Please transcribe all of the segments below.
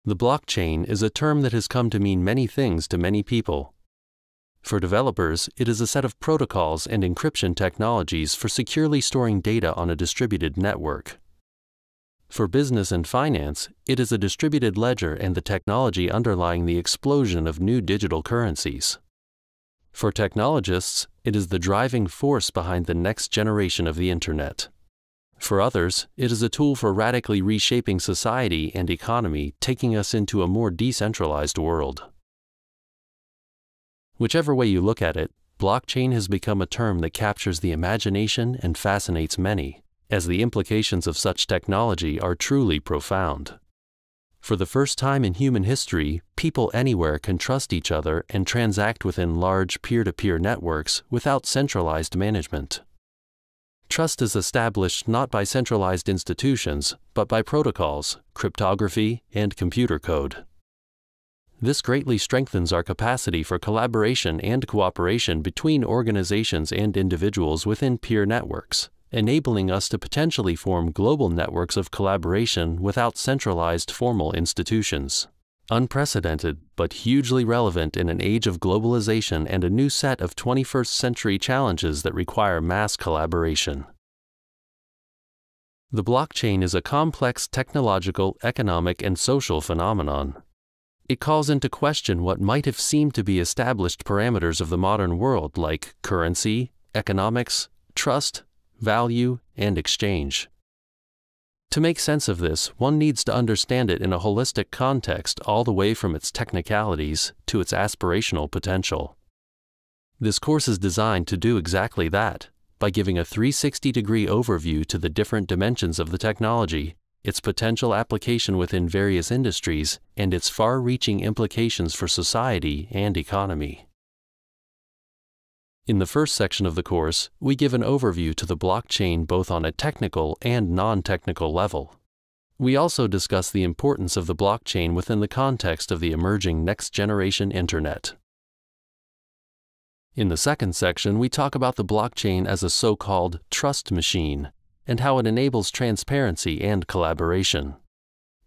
The blockchain is a term that has come to mean many things to many people. For developers, it is a set of protocols and encryption technologies for securely storing data on a distributed network. For business and finance, it is a distributed ledger and the technology underlying the explosion of new digital currencies. For technologists, it is the driving force behind the next generation of the Internet. For others, it is a tool for radically reshaping society and economy, taking us into a more decentralized world. Whichever way you look at it, blockchain has become a term that captures the imagination and fascinates many, as the implications of such technology are truly profound. For the first time in human history, people anywhere can trust each other and transact within large peer-to-peer networks without centralized management. Trust is established not by centralized institutions, but by protocols, cryptography, and computer code. This greatly strengthens our capacity for collaboration and cooperation between organizations and individuals within peer networks, enabling us to potentially form global networks of collaboration without centralized formal institutions. Unprecedented, but hugely relevant in an age of globalization and a new set of 21st century challenges that require mass collaboration. The blockchain is a complex technological, economic, and social phenomenon. It calls into question what might have seemed to be established parameters of the modern world like currency, economics, trust, value, and exchange. To make sense of this, one needs to understand it in a holistic context all the way from its technicalities to its aspirational potential. This course is designed to do exactly that, by giving a 360-degree overview to the different dimensions of the technology, its potential application within various industries, and its far-reaching implications for society and economy. In the first section of the course, we give an overview to the blockchain both on a technical and non-technical level. We also discuss the importance of the blockchain within the context of the emerging next-generation Internet. In the second section, we talk about the blockchain as a so-called trust machine, and how it enables transparency and collaboration.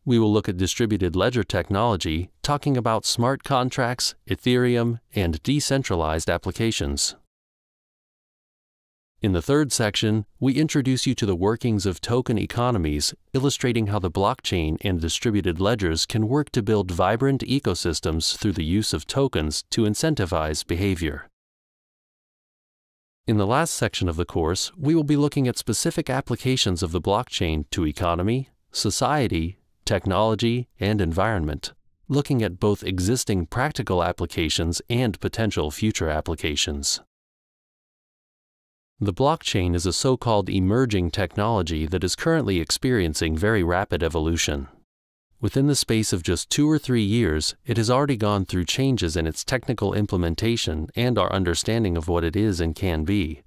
We will look at distributed ledger technology, talking about smart contracts, Ethereum, and decentralized applications. In the third section, we introduce you to the workings of token economies, illustrating how the blockchain and distributed ledgers can work to build vibrant ecosystems through the use of tokens to incentivize behavior. In the last section of the course, we will be looking at specific applications of the blockchain to economy, society, technology, and environment, looking at both existing practical applications and potential future applications. The blockchain is a so-called emerging technology that is currently experiencing very rapid evolution. Within the space of just 2 or 3 years, it has already gone through changes in its technical implementation and our understanding of what it is and can be.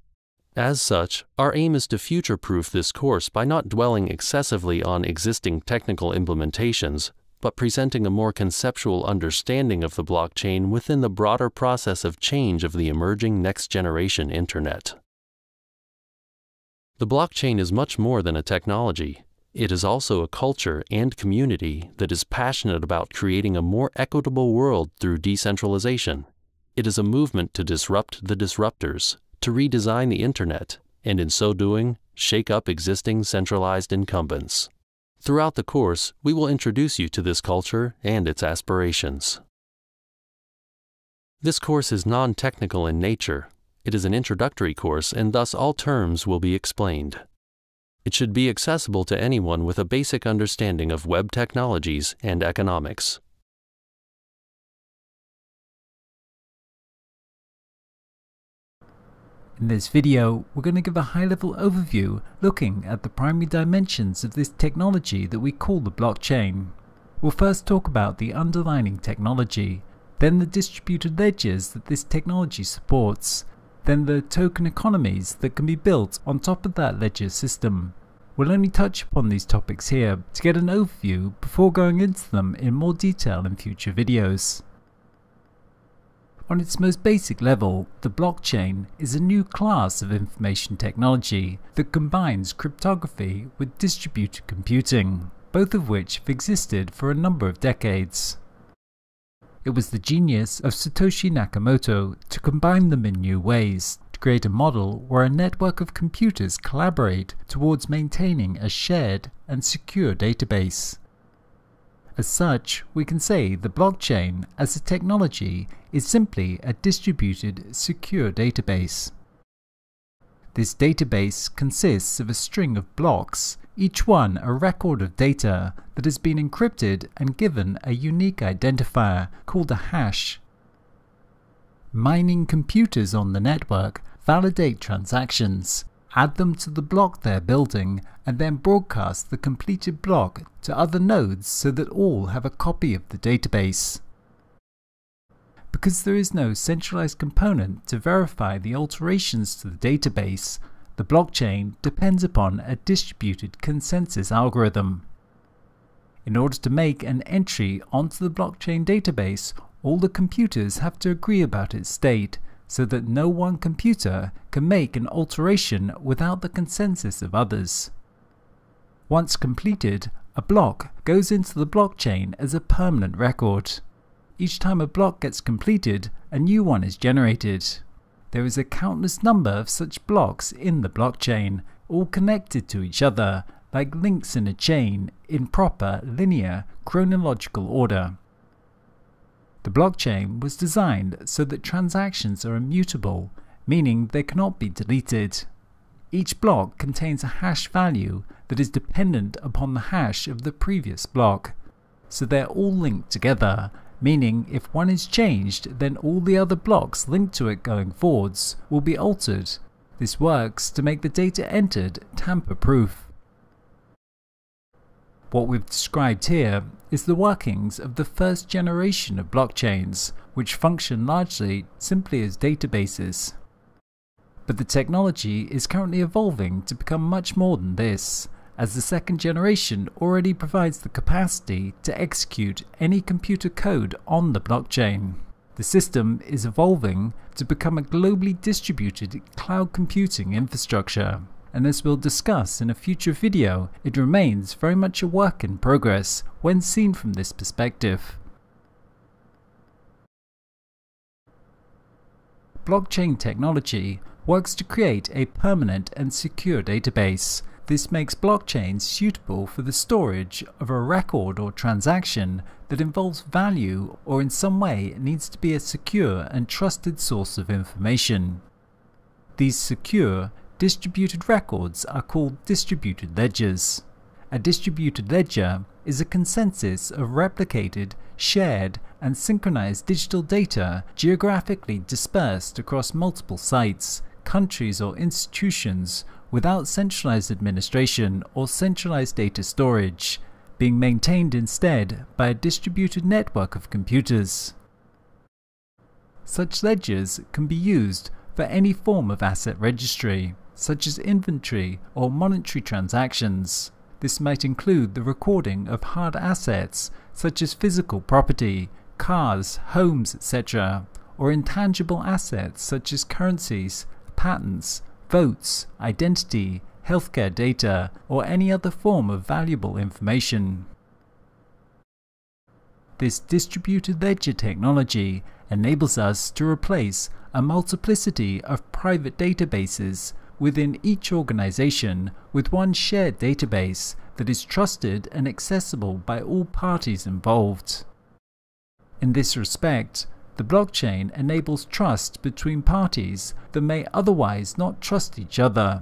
As such, our aim is to future-proof this course by not dwelling excessively on existing technical implementations, but presenting a more conceptual understanding of the blockchain within the broader process of change of the emerging next-generation Internet. The blockchain is much more than a technology. It is also a culture and community that is passionate about creating a more equitable world through decentralization. It is a movement to disrupt the disruptors, to redesign the Internet, and in so doing, shake up existing centralized incumbents. Throughout the course, we will introduce you to this culture and its aspirations. This course is non-technical in nature. It is an introductory course, and thus all terms will be explained. It should be accessible to anyone with a basic understanding of web technologies and economics. In this video, we're going to give a high-level overview looking at the primary dimensions of this technology that we call the blockchain. We'll first talk about the underlying technology, then the distributed ledgers that this technology supports, then the token economies that can be built on top of that ledger system. We'll only touch upon these topics here to get an overview before going into them in more detail in future videos. On its most basic level, the blockchain is a new class of information technology that combines cryptography with distributed computing. both of which have existed for a number of decades. It was the genius of Satoshi Nakamoto to combine them in new ways, to create a model where a network of computers collaborate towards maintaining a shared and secure database. As such, we can say the blockchain as a technology is simply a distributed, secure database. This database consists of a string of blocks, each one a record of data that has been encrypted and given a unique identifier called a hash. Mining computers on the network validate transactions, add them to the block they're building, and then broadcast the completed block to other nodes so that all have a copy of the database. Because there is no centralized component to verify the alterations to the database, the blockchain depends upon a distributed consensus algorithm. In order to make an entry onto the blockchain database, all the computers have to agree about its state, so that no one computer can make an alteration without the consensus of others. Once completed, a block goes into the blockchain as a permanent record. Each time a block gets completed, a new one is generated. There is a countless number of such blocks in the blockchain, all connected to each other, like links in a chain, in proper, linear, chronological order. The blockchain was designed so that transactions are immutable, meaning they cannot be deleted. Each block contains a hash value that is dependent upon the hash of the previous block, so they're all linked together, meaning if one is changed, then all the other blocks linked to it going forwards will be altered. This works to make the data entered tamper-proof. What we've described here is the workings of the first generation of blockchains, which function largely simply as databases. But the technology is currently evolving to become much more than this, as the second generation already provides the capacity to execute any computer code on the blockchain. The system is evolving to become a globally distributed cloud computing infrastructure, and as we'll discuss in a future video, it remains very much a work in progress when seen from this perspective. Blockchain technology works to create a permanent and secure database. This makes blockchains suitable for the storage of a record or transaction that involves value or in some way needs to be a secure and trusted source of information. These secure, distributed records are called distributed ledgers. A distributed ledger is a consensus of replicated, shared, and synchronized digital data geographically dispersed across multiple sites, countries, or institutions without centralized administration or centralized data storage, being maintained instead by a distributed network of computers. Such ledgers can be used for any form of asset registry, such as inventory or monetary transactions. This might include the recording of hard assets such as physical property, cars, homes, etc., or intangible assets such as currencies, patents, votes, identity, healthcare data, or any other form of valuable information. This distributed ledger technology enables us to replace a multiplicity of private databases within each organization with one shared database that is trusted and accessible by all parties involved. In this respect, the blockchain enables trust between parties that may otherwise not trust each other.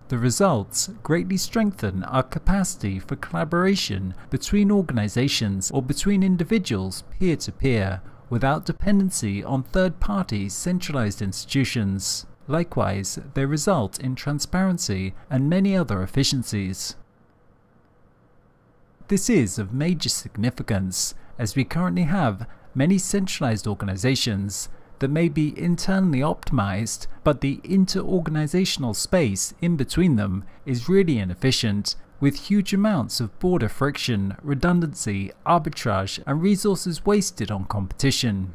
The results greatly strengthen our capacity for collaboration between organizations or between individuals peer-to-peer, without dependency on third-party centralized institutions. Likewise, they result in transparency and many other efficiencies. This is of major significance, as we currently have many centralized organizations that may be internally optimized, but the inter-organizational space in between them is really inefficient, with huge amounts of border friction, redundancy, arbitrage, and resources wasted on competition.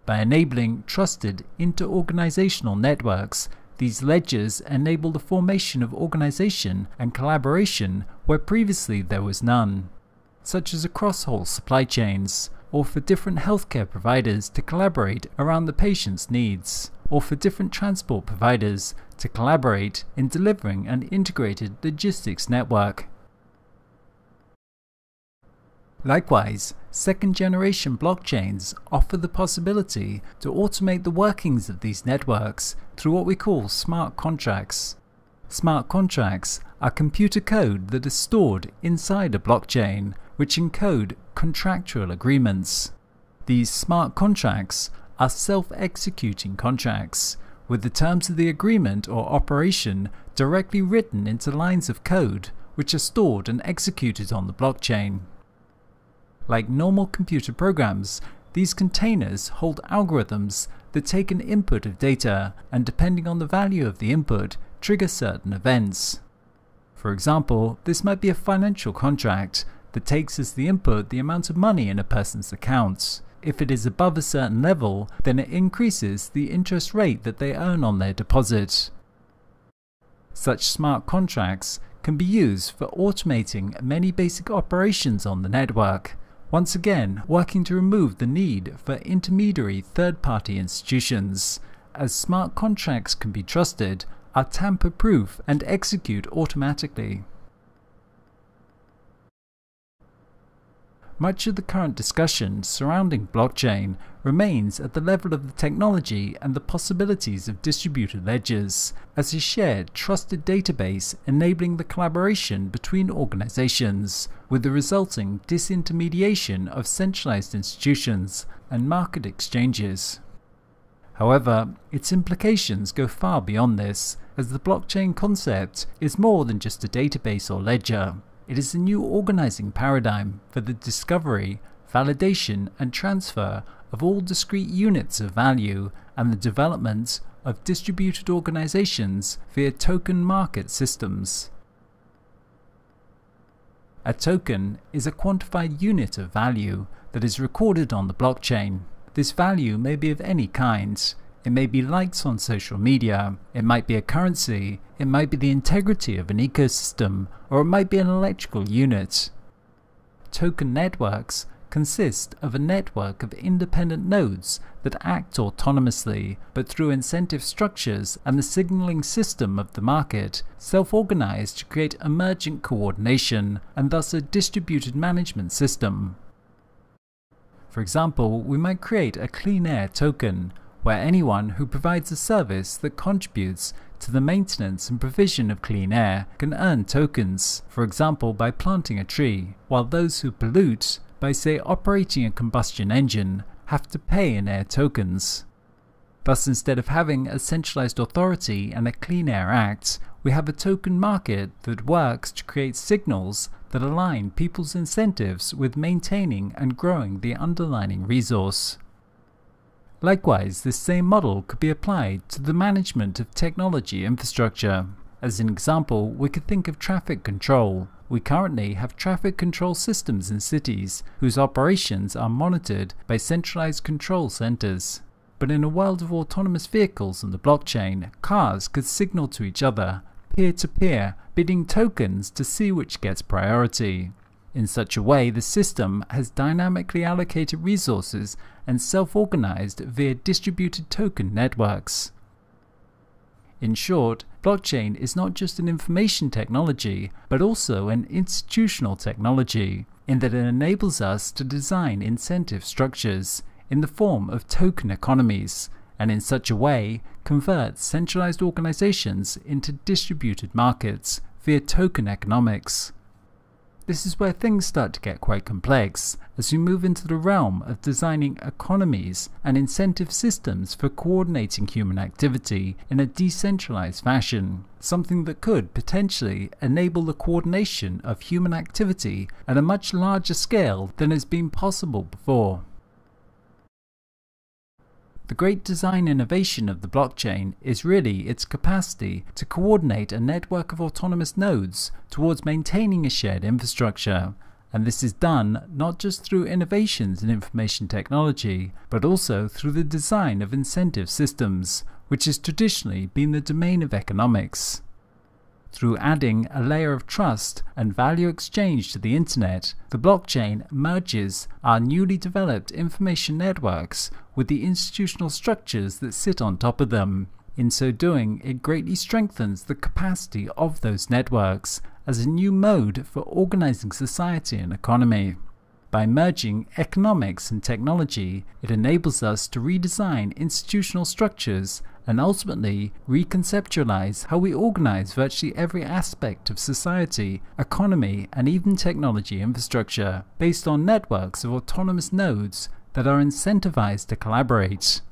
By enabling trusted inter-organizational networks, These ledgers enable the formation of organization and collaboration where previously there was none, such as across whole supply chains, or for different healthcare providers to collaborate around the patient's needs, or for different transport providers to collaborate in delivering an integrated logistics network. Likewise, second-generation blockchains offer the possibility to automate the workings of these networks through what we call smart contracts. Smart contracts are computer code that is stored inside a blockchain, which encode contractual agreements. These smart contracts are self-executing contracts, with the terms of the agreement or operation directly written into lines of code, which are stored and executed on the blockchain. Like normal computer programs, these containers hold algorithms that take an input of data and, depending on the value of the input, trigger certain events. For example, this might be a financial contract that takes as the input the amount of money in a person's account. If it is above a certain level, then it increases the interest rate that they earn on their deposit. Such smart contracts can be used for automating many basic operations on the network, once again working to remove the need for intermediary third-party institutions, as smart contracts can be trusted, are tamper-proof and execute automatically. Much of the current discussion surrounding blockchain remains at the level of the technology and the possibilities of distributed ledgers, as a shared, trusted database enabling the collaboration between organizations, with the resulting disintermediation of centralized institutions and market exchanges. However, its implications go far beyond this, as the blockchain concept is more than just a database or ledger. It is a new organizing paradigm for the discovery, validation, and transfer of all discrete units of value and the development of distributed organizations via token market systems. A token is a quantified unit of value that is recorded on the blockchain. This value may be of any kind. It may be likes on social media, it might be a currency, it might be the integrity of an ecosystem, or it might be an electrical unit. Token networks consist of a network of independent nodes that act autonomously, but through incentive structures and the signaling system of the market, self-organized to create emergent coordination and thus a distributed management system. For example, we might create a clean air token, where anyone who provides a service that contributes to the maintenance and provision of clean air can earn tokens, for example by planting a tree, while those who pollute, by say operating a combustion engine, have to pay in air tokens. Thus, instead of having a centralized authority and a Clean Air Act, we have a token market that works to create signals that align people's incentives with maintaining and growing the underlying resource. Likewise, this same model could be applied to the management of technology infrastructure. As an example, we could think of traffic control. We currently have traffic control systems in cities whose operations are monitored by centralized control centers. But in a world of autonomous vehicles and the blockchain, cars could signal to each other, peer-to-peer, bidding tokens to see which gets priority. In such a way, the system has dynamically allocated resources and self-organized via distributed token networks. In short, blockchain is not just an information technology, but also an institutional technology, in that it enables us to design incentive structures in the form of token economies, and in such a way convert centralized organizations into distributed markets via token economics. This is where things start to get quite complex, as we move into the realm of designing economies and incentive systems for coordinating human activity in a decentralized fashion, something that could potentially enable the coordination of human activity at a much larger scale than has been possible before. The great design innovation of the blockchain is really its capacity to coordinate a network of autonomous nodes towards maintaining a shared infrastructure, and this is done not just through innovations in information technology, but also through the design of incentive systems, which has traditionally been the domain of economics. Through adding a layer of trust and value exchange to the internet, the blockchain merges our newly developed information networks with the institutional structures that sit on top of them. In so doing, it greatly strengthens the capacity of those networks as a new mode for organizing society and economy. By merging economics and technology, it enables us to redesign institutional structures and ultimately reconceptualize how we organize virtually every aspect of society, economy, and even technology infrastructure, based on networks of autonomous nodes that are incentivized to collaborate.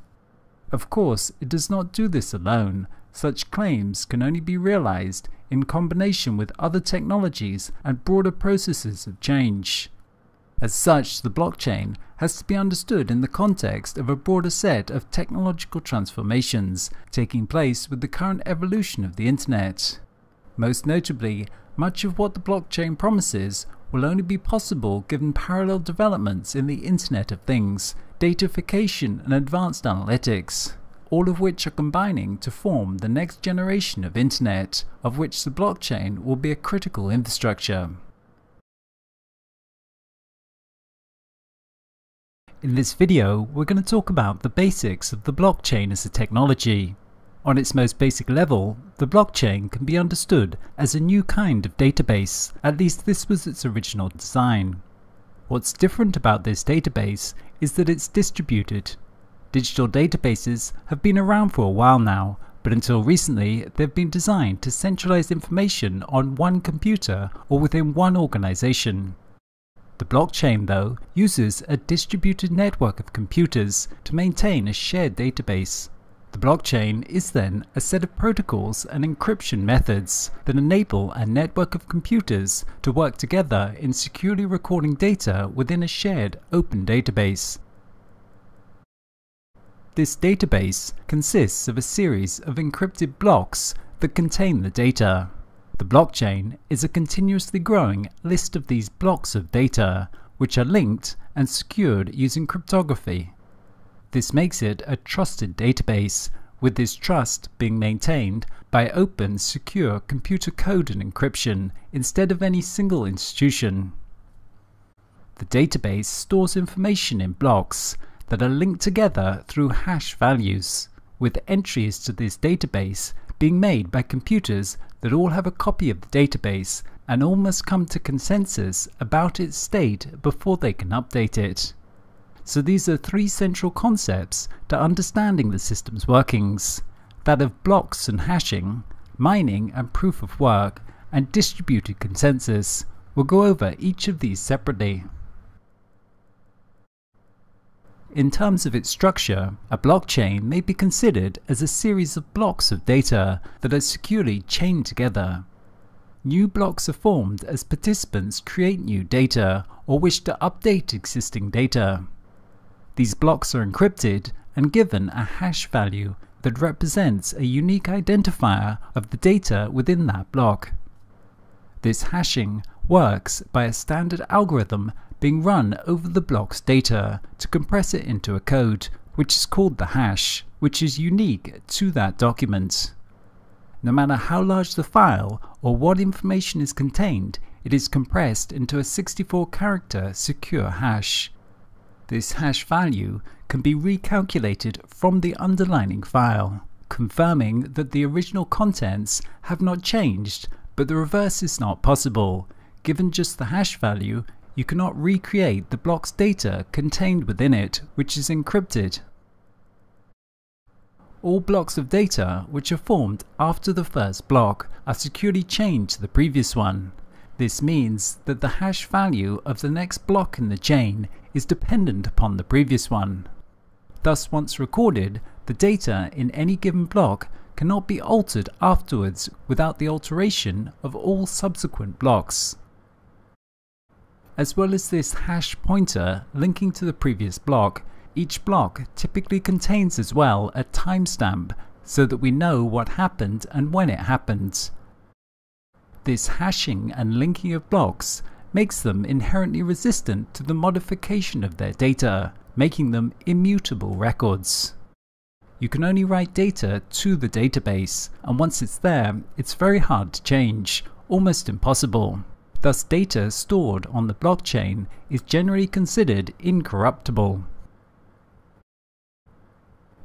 Of course, it does not do this alone. Such claims can only be realized in combination with other technologies and broader processes of change. As such, the blockchain has to be understood in the context of a broader set of technological transformations taking place with the current evolution of the internet. Most notably, much of what the blockchain promises will only be possible given parallel developments in the Internet of Things, datafication and advanced analytics, all of which are combining to form the next generation of internet, of which the blockchain will be a critical infrastructure. In this video, we're going to talk about the basics of the blockchain as a technology. On its most basic level, the blockchain can be understood as a new kind of database, at least this was its original design. What's different about this database is that it's distributed. Digital databases have been around for a while now, but until recently they've been designed to centralize information on one computer or within one organization. The blockchain, though, uses a distributed network of computers to maintain a shared database. The blockchain is then a set of protocols and encryption methods that enable a network of computers to work together in securely recording data within a shared open database. This database consists of a series of encrypted blocks that contain the data. The blockchain is a continuously growing list of these blocks of data, which are linked and secured using cryptography. This makes it a trusted database, with this trust being maintained by open, secure computer code and encryption instead of any single institution. The database stores information in blocks that are linked together through hash values, with entries to this database being made by computers that all have a copy of the database and all must come to consensus about its state before they can update it. So these are three central concepts to understanding the system's workings: that of blocks and hashing, mining and proof of work, and distributed consensus. We'll go over each of these separately. In terms of its structure, a blockchain may be considered as a series of blocks of data that are securely chained together. New blocks are formed as participants create new data or wish to update existing data. These blocks are encrypted and given a hash value that represents a unique identifier of the data within that block. This hashing works by a standard algorithm being run over the block's data to compress it into a code, which is called the hash, which is unique to that document. No matter how large the file or what information is contained, it is compressed into a 64-character secure hash. This hash value can be recalculated from the underlying file, confirming that the original contents have not changed, but the reverse is not possible. Given just the hash value, you cannot recreate the block's data contained within it, which is encrypted. All blocks of data which are formed after the first block are securely chained to the previous one. This means that the hash value of the next block in the chain is dependent upon the previous one. Thus, once recorded, the data in any given block cannot be altered afterwards without the alteration of all subsequent blocks. As well as this hash pointer linking to the previous block, each block typically contains as well a timestamp so that we know what happened and when it happened. This hashing and linking of blocks makes them inherently resistant to the modification of their data, making them immutable records. You can only write data to the database, and once it's there, it's very hard to change, almost impossible. Thus, data stored on the blockchain is generally considered incorruptible.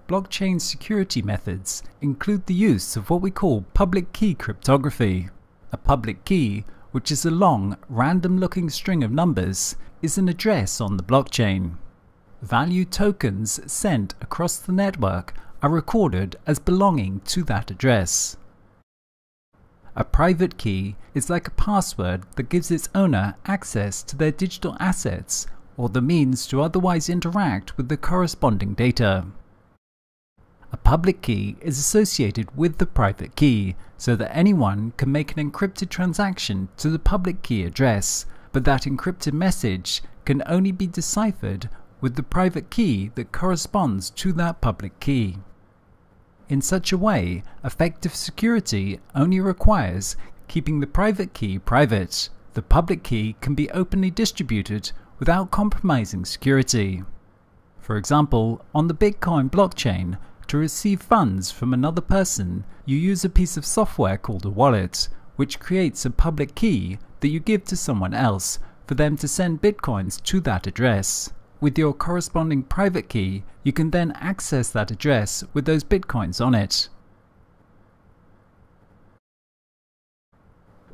Blockchain security methods include the use of what we call public key cryptography. A public key, which is a long, random-looking string of numbers, is an address on the blockchain. Value tokens sent across the network are recorded as belonging to that address. A private key is like a password that gives its owner access to their digital assets or the means to otherwise interact with the corresponding data. A public key is associated with the private key so that anyone can make an encrypted transaction to the public key address, but that encrypted message can only be deciphered with the private key that corresponds to that public key. In such a way, effective security only requires keeping the private key private. The public key can be openly distributed without compromising security. For example, on the Bitcoin blockchain, to receive funds from another person, you use a piece of software called a wallet, which creates a public key that you give to someone else for them to send bitcoins to that address. With your corresponding private key, you can then access that address with those bitcoins on it.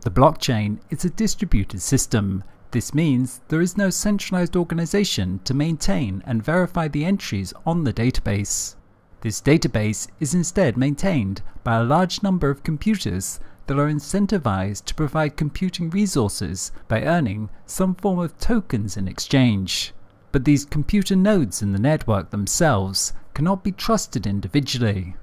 The blockchain is a distributed system. This means there is no centralized organization to maintain and verify the entries on the database. This database is instead maintained by a large number of computers that are incentivized to provide computing resources by earning some form of tokens in exchange. But these computer nodes in the network themselves cannot be trusted individually.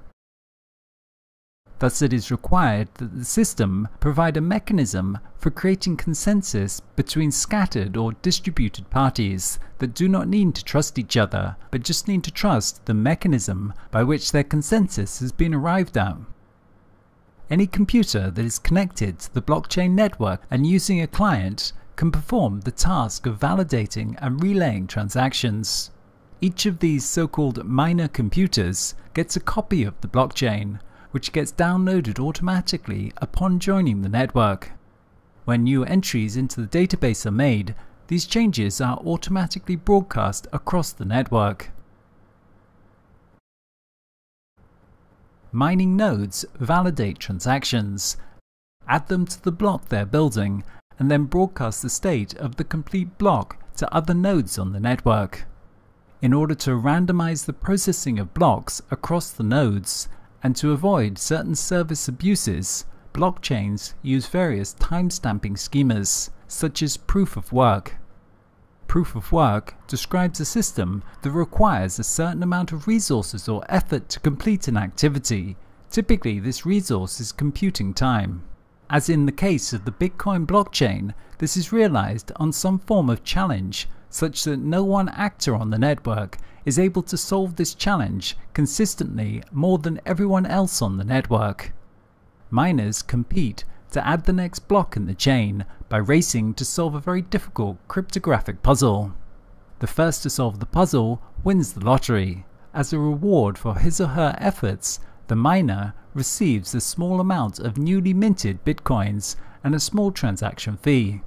Thus, it is required that the system provide a mechanism for creating consensus between scattered or distributed parties that do not need to trust each other, but just need to trust the mechanism by which their consensus has been arrived at. Any computer that is connected to the blockchain network and using a client can perform the task of validating and relaying transactions. Each of these so-called miner computers gets a copy of the blockchain, which gets downloaded automatically upon joining the network. When new entries into the database are made, these changes are automatically broadcast across the network. Mining nodes validate transactions, add them to the block they're building, and then broadcast the state of the complete block to other nodes on the network. In order to randomize the processing of blocks across the nodes, and to avoid certain service abuses, blockchains use various time-stamping schemas, such as proof of work. Proof of work describes a system that requires a certain amount of resources or effort to complete an activity. Typically, this resource is computing time. As in the case of the Bitcoin blockchain, this is realized on some form of challenge, such that no one actor on the network is able to solve this challenge consistently more than everyone else on the network. Miners compete to add the next block in the chain by racing to solve a very difficult cryptographic puzzle. The first to solve the puzzle wins the lottery. As a reward for his or her efforts, the miner receives a small amount of newly minted bitcoins and a small transaction fee.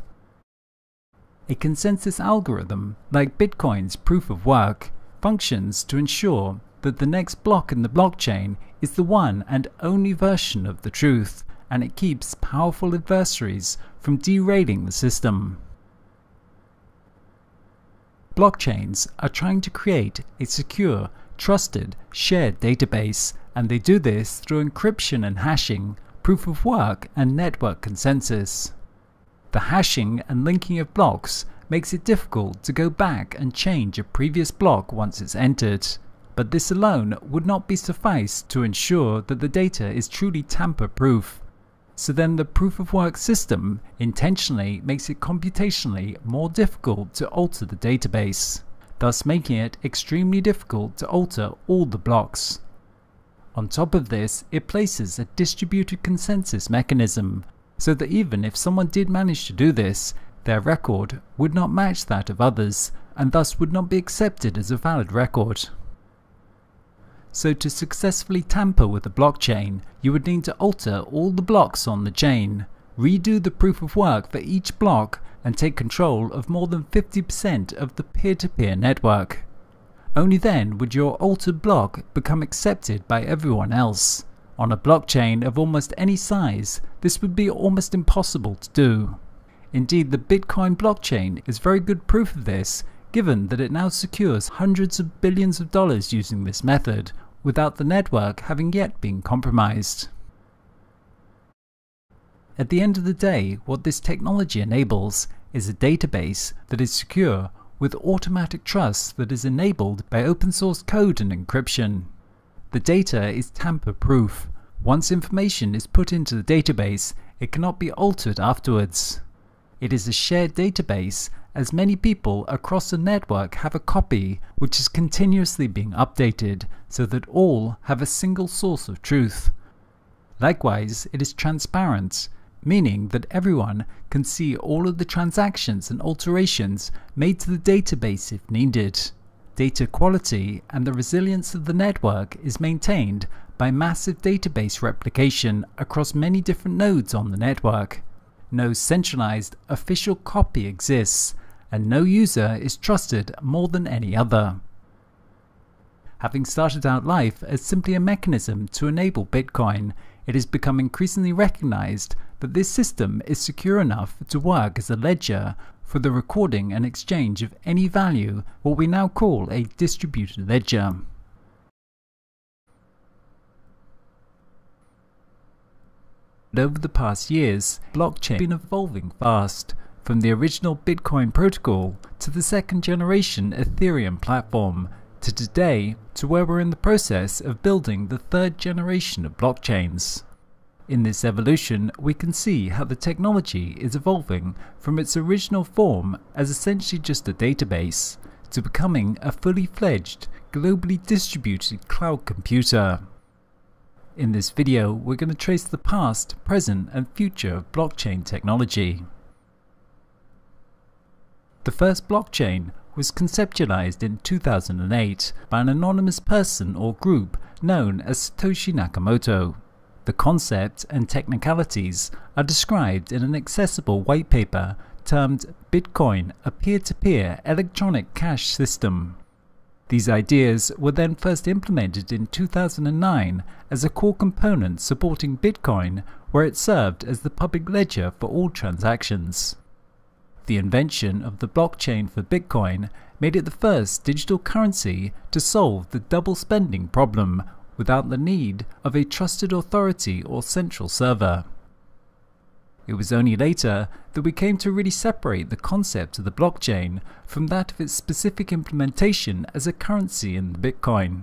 A consensus algorithm, like Bitcoin's proof of work, functions to ensure that the next block in the blockchain is the one and only version of the truth, and it keeps powerful adversaries from derailing the system. Blockchains are trying to create a secure, trusted, shared database, and they do this through encryption and hashing, proof of work, and network consensus. The hashing and linking of blocks makes it difficult to go back and change a previous block once it's entered, but this alone would not be suffice to ensure that the data is truly tamper-proof. So then the proof of work system intentionally makes it computationally more difficult to alter the database, thus making it extremely difficult to alter all the blocks. On top of this, it places a distributed consensus mechanism, so that even if someone did manage to do this, their record would not match that of others, and thus would not be accepted as a valid record. So to successfully tamper with a blockchain, you would need to alter all the blocks on the chain, redo the proof of work for each block, and take control of more than 50% of the peer-to-peer network. Only then would your altered block become accepted by everyone else. On a blockchain of almost any size, this would be almost impossible to do. Indeed, the Bitcoin blockchain is very good proof of this, given that it now secures hundreds of billions of dollars using this method, without the network having yet been compromised. At the end of the day, what this technology enables is a database that is secure with automatic trust that is enabled by open source code and encryption. The data is tamper-proof. Once information is put into the database, it cannot be altered afterwards. It is a shared database, as many people across the network have a copy which is continuously being updated so that all have a single source of truth. Likewise, it is transparent, meaning that everyone can see all of the transactions and alterations made to the database if needed. Data quality and the resilience of the network is maintained by massive database replication across many different nodes on the network. No centralized official copy exists, and no user is trusted more than any other. Having started out life as simply a mechanism to enable Bitcoin, it has become increasingly recognized that this system is secure enough to work as a ledger for the recording and exchange of any value, what we now call a distributed ledger. But over the past years, blockchain has been evolving fast, from the original Bitcoin protocol to the second generation Ethereum platform, to today, to where we're in the process of building the third generation of blockchains. In this evolution, we can see how the technology is evolving from its original form as essentially just a database, to becoming a fully fledged, globally distributed cloud computer. In this video, we're going to trace the past, present, and future of blockchain technology. The first blockchain was conceptualized in 2008 by an anonymous person or group known as Satoshi Nakamoto. The concept and technicalities are described in an accessible white paper termed Bitcoin, a peer-to-peer electronic cash system. These ideas were then first implemented in 2009 as a core component supporting Bitcoin, where it served as the public ledger for all transactions. The invention of the blockchain for Bitcoin made it the first digital currency to solve the double spending problem without the need of a trusted authority or central server. It was only later that we came to really separate the concept of the blockchain from that of its specific implementation as a currency in the Bitcoin.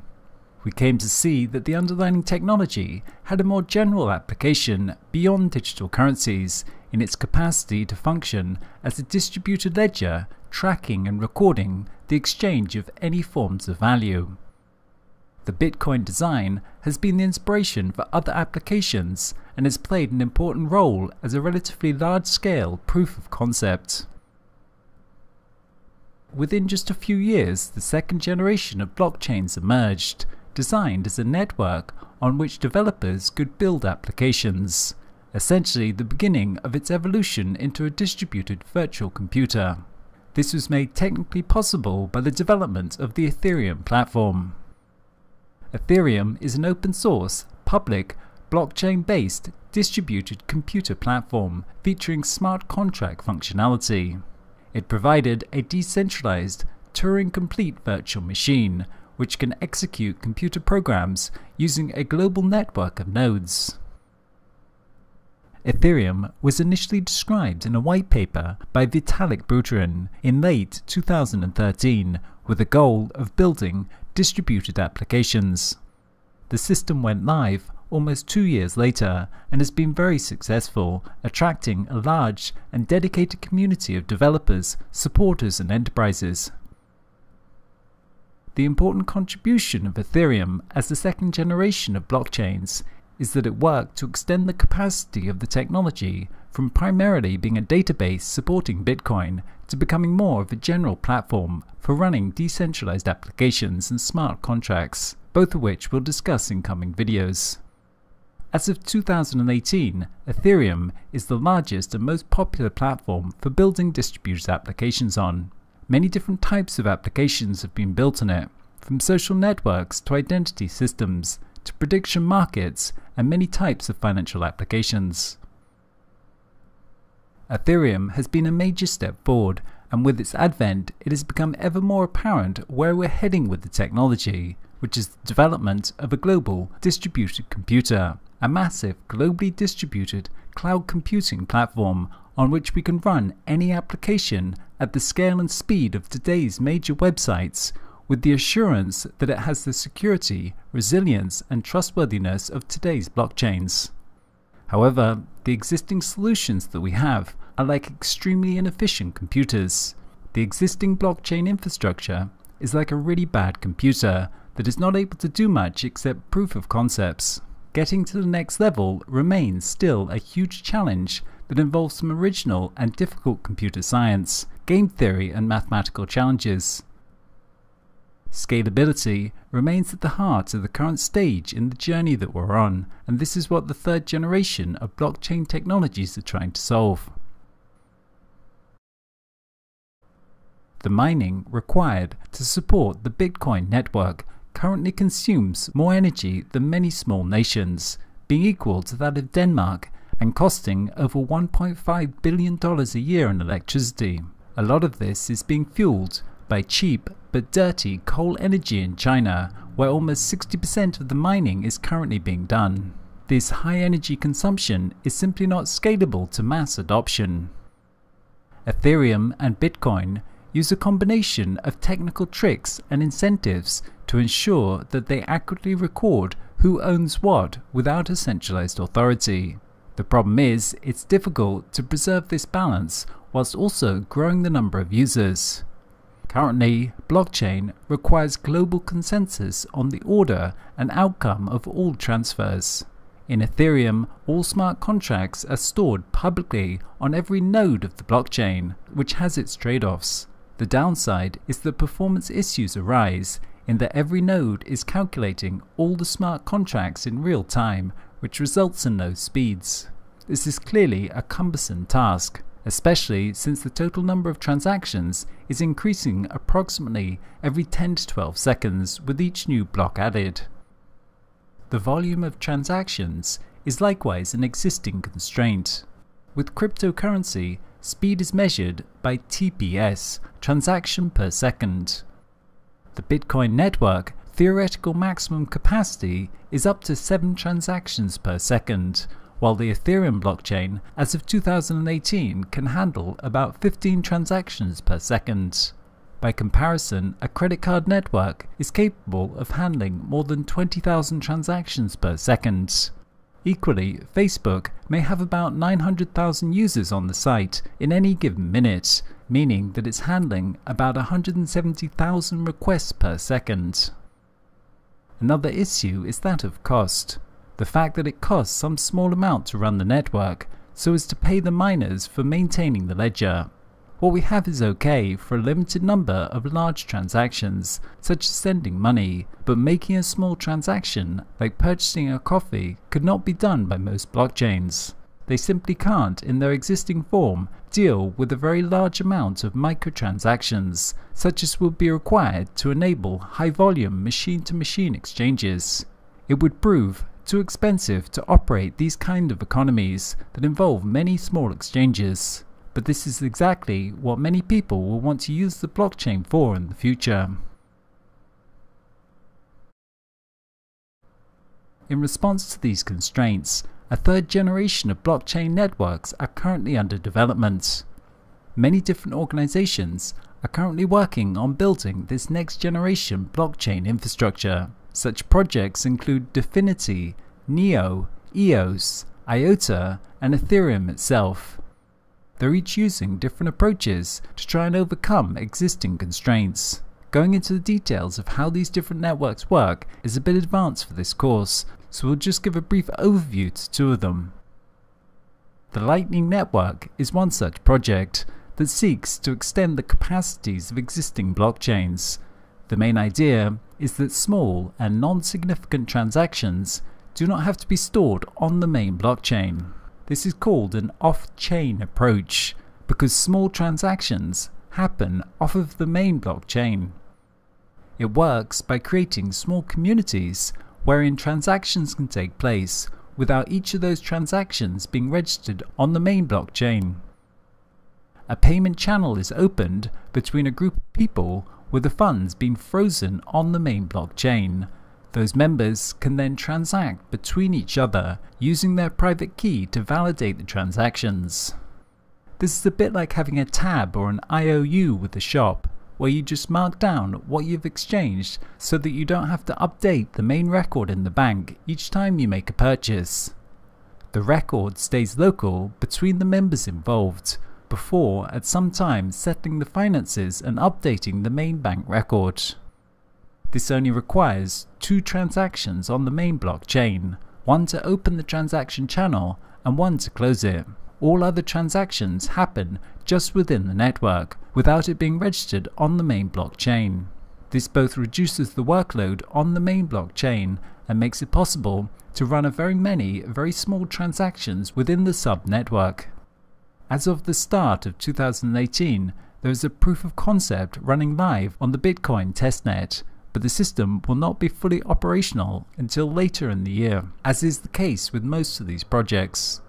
We came to see that the underlying technology had a more general application beyond digital currencies in its capacity to function as a distributed ledger, tracking and recording the exchange of any forms of value. The Bitcoin design has been the inspiration for other applications and has played an important role as a relatively large-scale proof of concept. Within just a few years, the second generation of blockchains emerged, designed as a network on which developers could build applications, essentially the beginning of its evolution into a distributed virtual computer. This was made technically possible by the development of the Ethereum platform. Ethereum is an open-source, public, blockchain-based, distributed computer platform featuring smart contract functionality. It provided a decentralized, Turing-complete virtual machine, which can execute computer programs using a global network of nodes. Ethereum was initially described in a white paper by Vitalik Buterin in late 2013 with the goal of building distributed applications. The system went live almost 2 years later and has been very successful, attracting a large and dedicated community of developers, supporters, and enterprises. The important contribution of Ethereum as the second generation of blockchains is that it worked to extend the capacity of the technology from primarily being a database supporting Bitcoin to becoming more of a general platform for running decentralized applications and smart contracts, both of which we'll discuss in coming videos. As of 2018, Ethereum is the largest and most popular platform for building distributed applications on. Many different types of applications have been built on it, from social networks to identity systems to prediction markets and many types of financial applications. Ethereum has been a major step forward, and with its advent it has become ever more apparent where we're heading with the technology, which is the development of a global distributed computer, a massive globally distributed cloud computing platform on which we can run any application at the scale and speed of today's major websites, with the assurance that it has the security, resilience and trustworthiness of today's blockchains. However, the existing solutions that we have are like extremely inefficient computers. The existing blockchain infrastructure is like a really bad computer that is not able to do much except proof of concepts. Getting to the next level remains still a huge challenge that involves some original and difficult computer science, game theory and mathematical challenges. Scalability remains at the heart of the current stage in the journey that we're on, and this is what the third generation of blockchain technologies are trying to solve. The mining required to support the Bitcoin network currently consumes more energy than many small nations, being equal to that of Denmark and costing over $1.5 billion a year in electricity. A lot of this is being fueled by cheap but dirty coal energy in China, where almost 60% of the mining is currently being done. This high energy consumption is simply not scalable to mass adoption. Ethereum and Bitcoin use a combination of technical tricks and incentives to ensure that they accurately record who owns what without a centralized authority. The problem is, it's difficult to preserve this balance whilst also growing the number of users. Currently, blockchain requires global consensus on the order and outcome of all transfers. In Ethereum, all smart contracts are stored publicly on every node of the blockchain, which has its trade-offs. The downside is that performance issues arise in that every node is calculating all the smart contracts in real time, which results in low speeds. This is clearly a cumbersome task, especially since the total number of transactions is increasing approximately every 10 to 12 seconds with each new block added. The volume of transactions is likewise an existing constraint. With cryptocurrency, speed is measured by TPS, transaction per second. The Bitcoin network theoretical maximum capacity is up to 7 transactions per second, while the Ethereum blockchain, as of 2018, can handle about 15 transactions per second. By comparison, a credit card network is capable of handling more than 20,000 transactions per second. Equally, Facebook may have about 900,000 users on the site in any given minute, meaning that it's handling about 170,000 requests per second. Another issue is that of cost. The fact that it costs some small amount to run the network, so as to pay the miners for maintaining the ledger. What we have is okay for a limited number of large transactions, such as sending money, but making a small transaction, like purchasing a coffee, could not be done by most blockchains. They simply can't, in their existing form, deal with a very large amount of microtransactions, such as would be required to enable high-volume machine-to-machine exchanges. It would prove too expensive to operate these kind of economies that involve many small exchanges. But this is exactly what many people will want to use the blockchain for in the future. In response to these constraints, a third generation of blockchain networks are currently under development. Many different organizations are currently working on building this next generation blockchain infrastructure. Such projects include Definity, Neo, EOS, IOTA, and Ethereum itself. They're each using different approaches to try and overcome existing constraints. Going into the details of how these different networks work is a bit advanced for this course, so we'll just give a brief overview to two of them. The Lightning Network is one such project that seeks to extend the capacities of existing blockchains. The main idea is that small and non-significant transactions do not have to be stored on the main blockchain. This is called an off-chain approach because small transactions happen off of the main blockchain. It works by creating small communities wherein transactions can take place without each of those transactions being registered on the main blockchain. A payment channel is opened between a group of people with the funds being frozen on the main blockchain. Those members can then transact between each other using their private key to validate the transactions. This is a bit like having a tab or an IOU with the shop, where you just mark down what you've exchanged so that you don't have to update the main record in the bank each time you make a purchase. The record stays local between the members involved, before at some time settling the finances and updating the main bank record. This only requires 2 transactions on the main blockchain, one to open the transaction channel and one to close it. All other transactions happen just within the network, without it being registered on the main blockchain. This both reduces the workload on the main blockchain and makes it possible to run many very small transactions within the sub-network. As of the start of 2018, there is a proof of concept running live on the Bitcoin testnet, but the system will not be fully operational until later in the year, as is the case with most of these projects.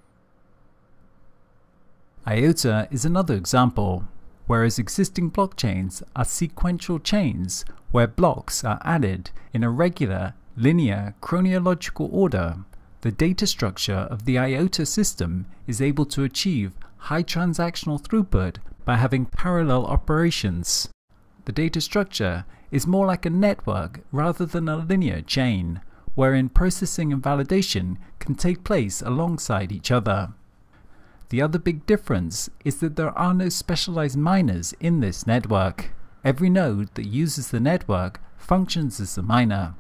IOTA is another example, whereas existing blockchains are sequential chains where blocks are added in a regular, linear, chronological order. The data structure of the IOTA system is able to achieve high transactional throughput by having parallel operations. The data structure is more like a network rather than a linear chain, wherein processing and validation can take place alongside each other. The other big difference is that there are no specialized miners in this network. Every node that uses the network functions as a miner.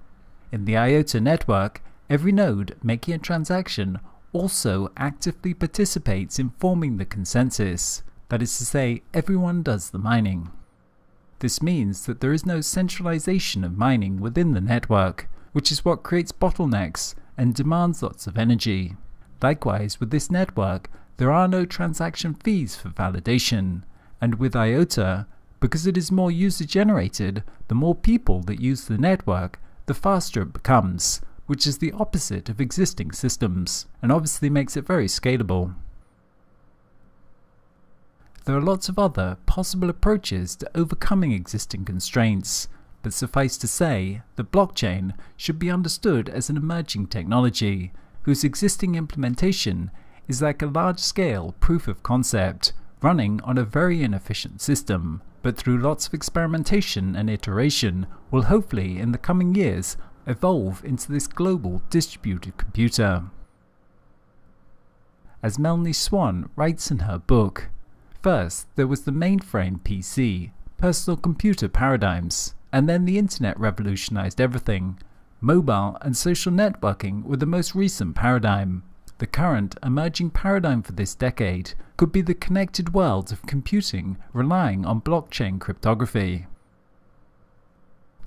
In the IOTA network, every node making a transaction also actively participates in forming the consensus. That is to say, everyone does the mining. This means that there is no centralization of mining within the network, which is what creates bottlenecks and demands lots of energy. Likewise, with this network, there are no transaction fees for validation, and with IOTA, because it is more user-generated, the more people that use the network, the faster it becomes, which is the opposite of existing systems, and obviously makes it very scalable. There are lots of other possible approaches to overcoming existing constraints, but suffice to say, the blockchain should be understood as an emerging technology, whose existing implementation is like a large-scale proof of concept, running on a very inefficient system, but through lots of experimentation and iteration will hopefully in the coming years evolve into this global distributed computer. As Melanie Swan writes in her book, first there was the mainframe PC, personal computer paradigms, and then the internet revolutionized everything. Mobile and social networking were the most recent paradigm. The current emerging paradigm for this decade could be the connected world of computing relying on blockchain cryptography.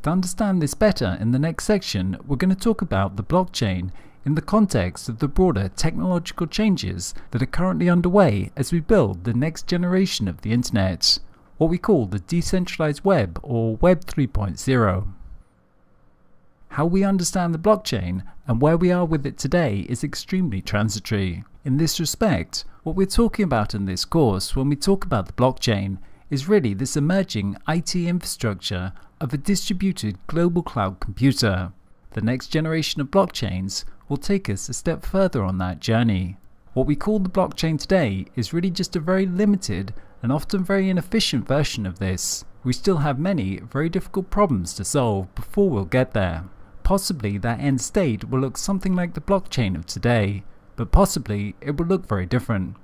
To understand this better, in the next section, we're going to talk about the blockchain in the context of the broader technological changes that are currently underway as we build the next generation of the internet, what we call the decentralized web or Web 3.0. How we understand the blockchain and where we are with it today is extremely transitory. In this respect, what we're talking about in this course when we talk about the blockchain is really this emerging IT infrastructure of a distributed global cloud computer. The next generation of blockchains will take us a step further on that journey. What we call the blockchain today is really just a very limited and often very inefficient version of this. We still have many very difficult problems to solve before we'll get there. Possibly that end state will look something like the blockchain of today, but possibly it will look very different.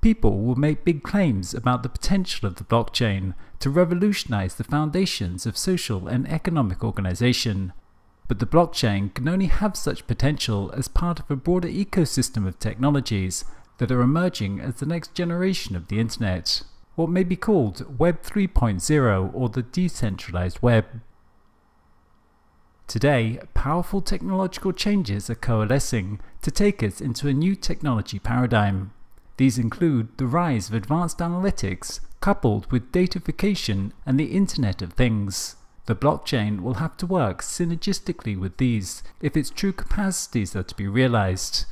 people will make big claims about the potential of the blockchain to revolutionize the foundations of social and economic organization. But the blockchain can only have such potential as part of a broader ecosystem of technologies that are emerging as the next generation of the Internet, what may be called Web 3.0 or the decentralized web. Today, powerful technological changes are coalescing to take us into a new technology paradigm. These include the rise of advanced analytics coupled with datafication and the Internet of Things. The blockchain will have to work synergistically with these if its true capacities are to be realized.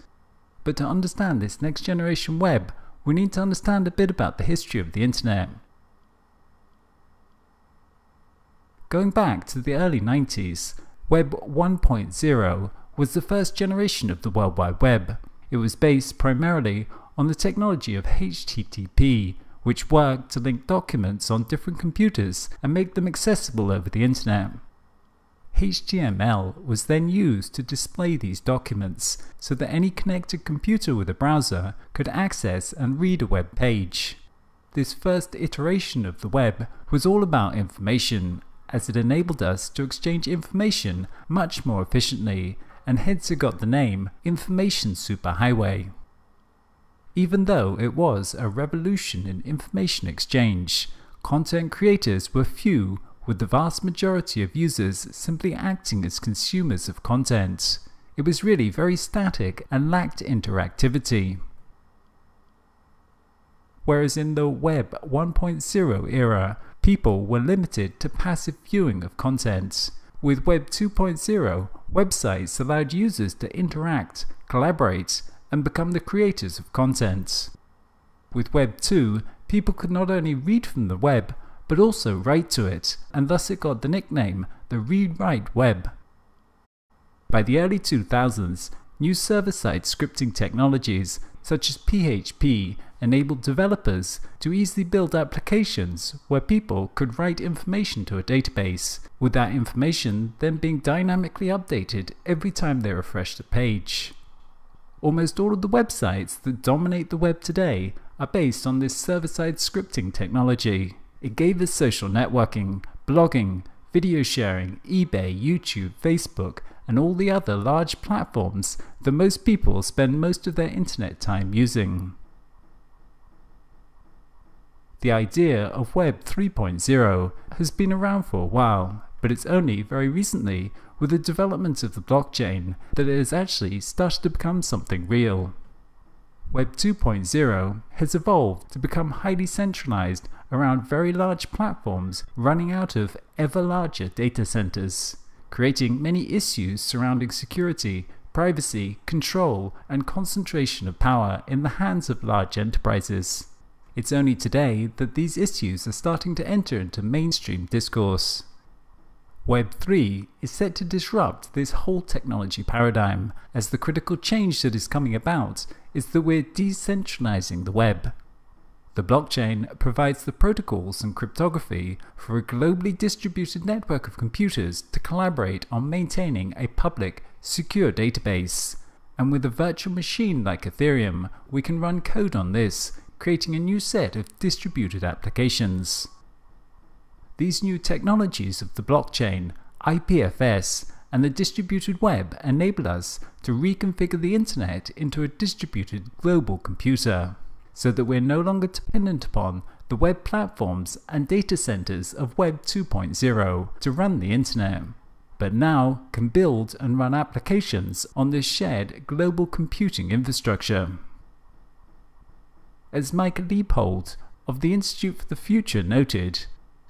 But to understand this next generation web, we need to understand a bit about the history of the Internet. Going back to the early 90s, Web 1.0 was the first generation of the World Wide Web. It was based primarily on the technology of HTTP, which worked to link documents on different computers and make them accessible over the Internet. HTML was then used to display these documents so that any connected computer with a browser could access and read a web page. This first iteration of the web was all about information, as it enabled us to exchange information much more efficiently, and hence it got the name Information Superhighway. Even though it was a revolution in information exchange, content creators were few, with the vast majority of users simply acting as consumers of content. It was really very static and lacked interactivity. Whereas in the Web 1.0 era, people were limited to passive viewing of content. With Web 2.0, websites allowed users to interact, collaborate, and become the creators of content. With Web 2, people could not only read from the web, but also write to it, and thus it got the nickname the read-write web. By the early 2000s, new server-side scripting technologies such as PHP enabled developers to easily build applications where people could write information to a database, with that information then being dynamically updated every time they refresh the page. Almost all of the websites that dominate the web today are based on this server-side scripting technology. It gave us social networking, blogging, video sharing, eBay, YouTube, Facebook, and all the other large platforms that most people spend most of their internet time using. The idea of Web 3.0 has been around for a while, but it's only very recently, with the development of the blockchain, that it has actually started to become something real. Web 2.0 has evolved to become highly centralized around very large platforms running out of ever larger data centers, creating many issues surrounding security, privacy, control, and concentration of power in the hands of large enterprises. It's only today that these issues are starting to enter into mainstream discourse. Web 3 is set to disrupt this whole technology paradigm, as the critical change that is coming about is that we're decentralizing the web. The blockchain provides the protocols and cryptography for a globally distributed network of computers to collaborate on maintaining a public, secure database. And with a virtual machine like Ethereum, we can run code on this, creating a new set of distributed applications. These new technologies of the blockchain, IPFS, and the distributed web enable us to reconfigure the internet into a distributed global computer, so that we're no longer dependent upon the web platforms and data centers of Web 2.0 to run the internet, but now can build and run applications on this shared global computing infrastructure. As Mike Leopold of the Institute for the Future noted,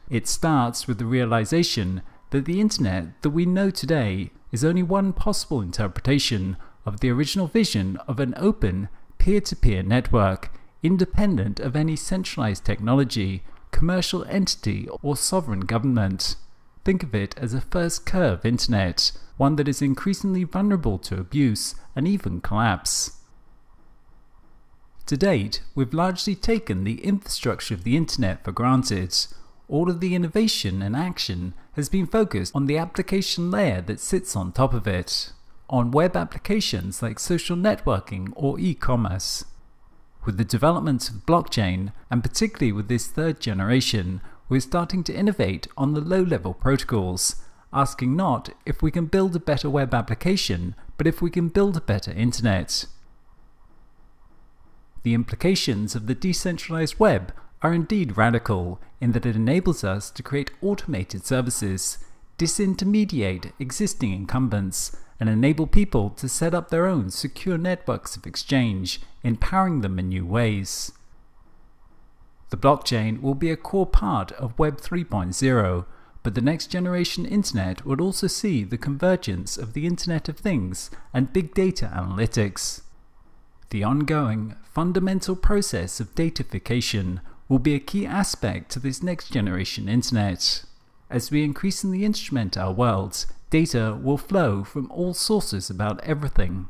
it starts with the realization that the internet that we know today is only one possible interpretation of the original vision of an open, peer-to-peer network, independent of any centralized technology, commercial entity, or sovereign government. Think of it as a first curve internet, one that is increasingly vulnerable to abuse and even collapse. To date, we've largely taken the infrastructure of the internet for granted. All of the innovation and action has been focused on the application layer that sits on top of it, on web applications like social networking or e-commerce. With the development of blockchain, and particularly with this third generation, we're starting to innovate on the low-level protocols, asking not if we can build a better web application, but if we can build a better internet. The implications of the decentralized web are indeed radical in that it enables us to create automated services, disintermediate existing incumbents, and enable people to set up their own secure networks of exchange, empowering them in new ways. The blockchain will be a core part of Web 3.0, but the next generation internet will also see the convergence of the Internet of Things and big data analytics. The ongoing, fundamental process of datafication will be a key aspect to this next generation internet. As we increasingly instrument our worlds, data will flow from all sources about everything.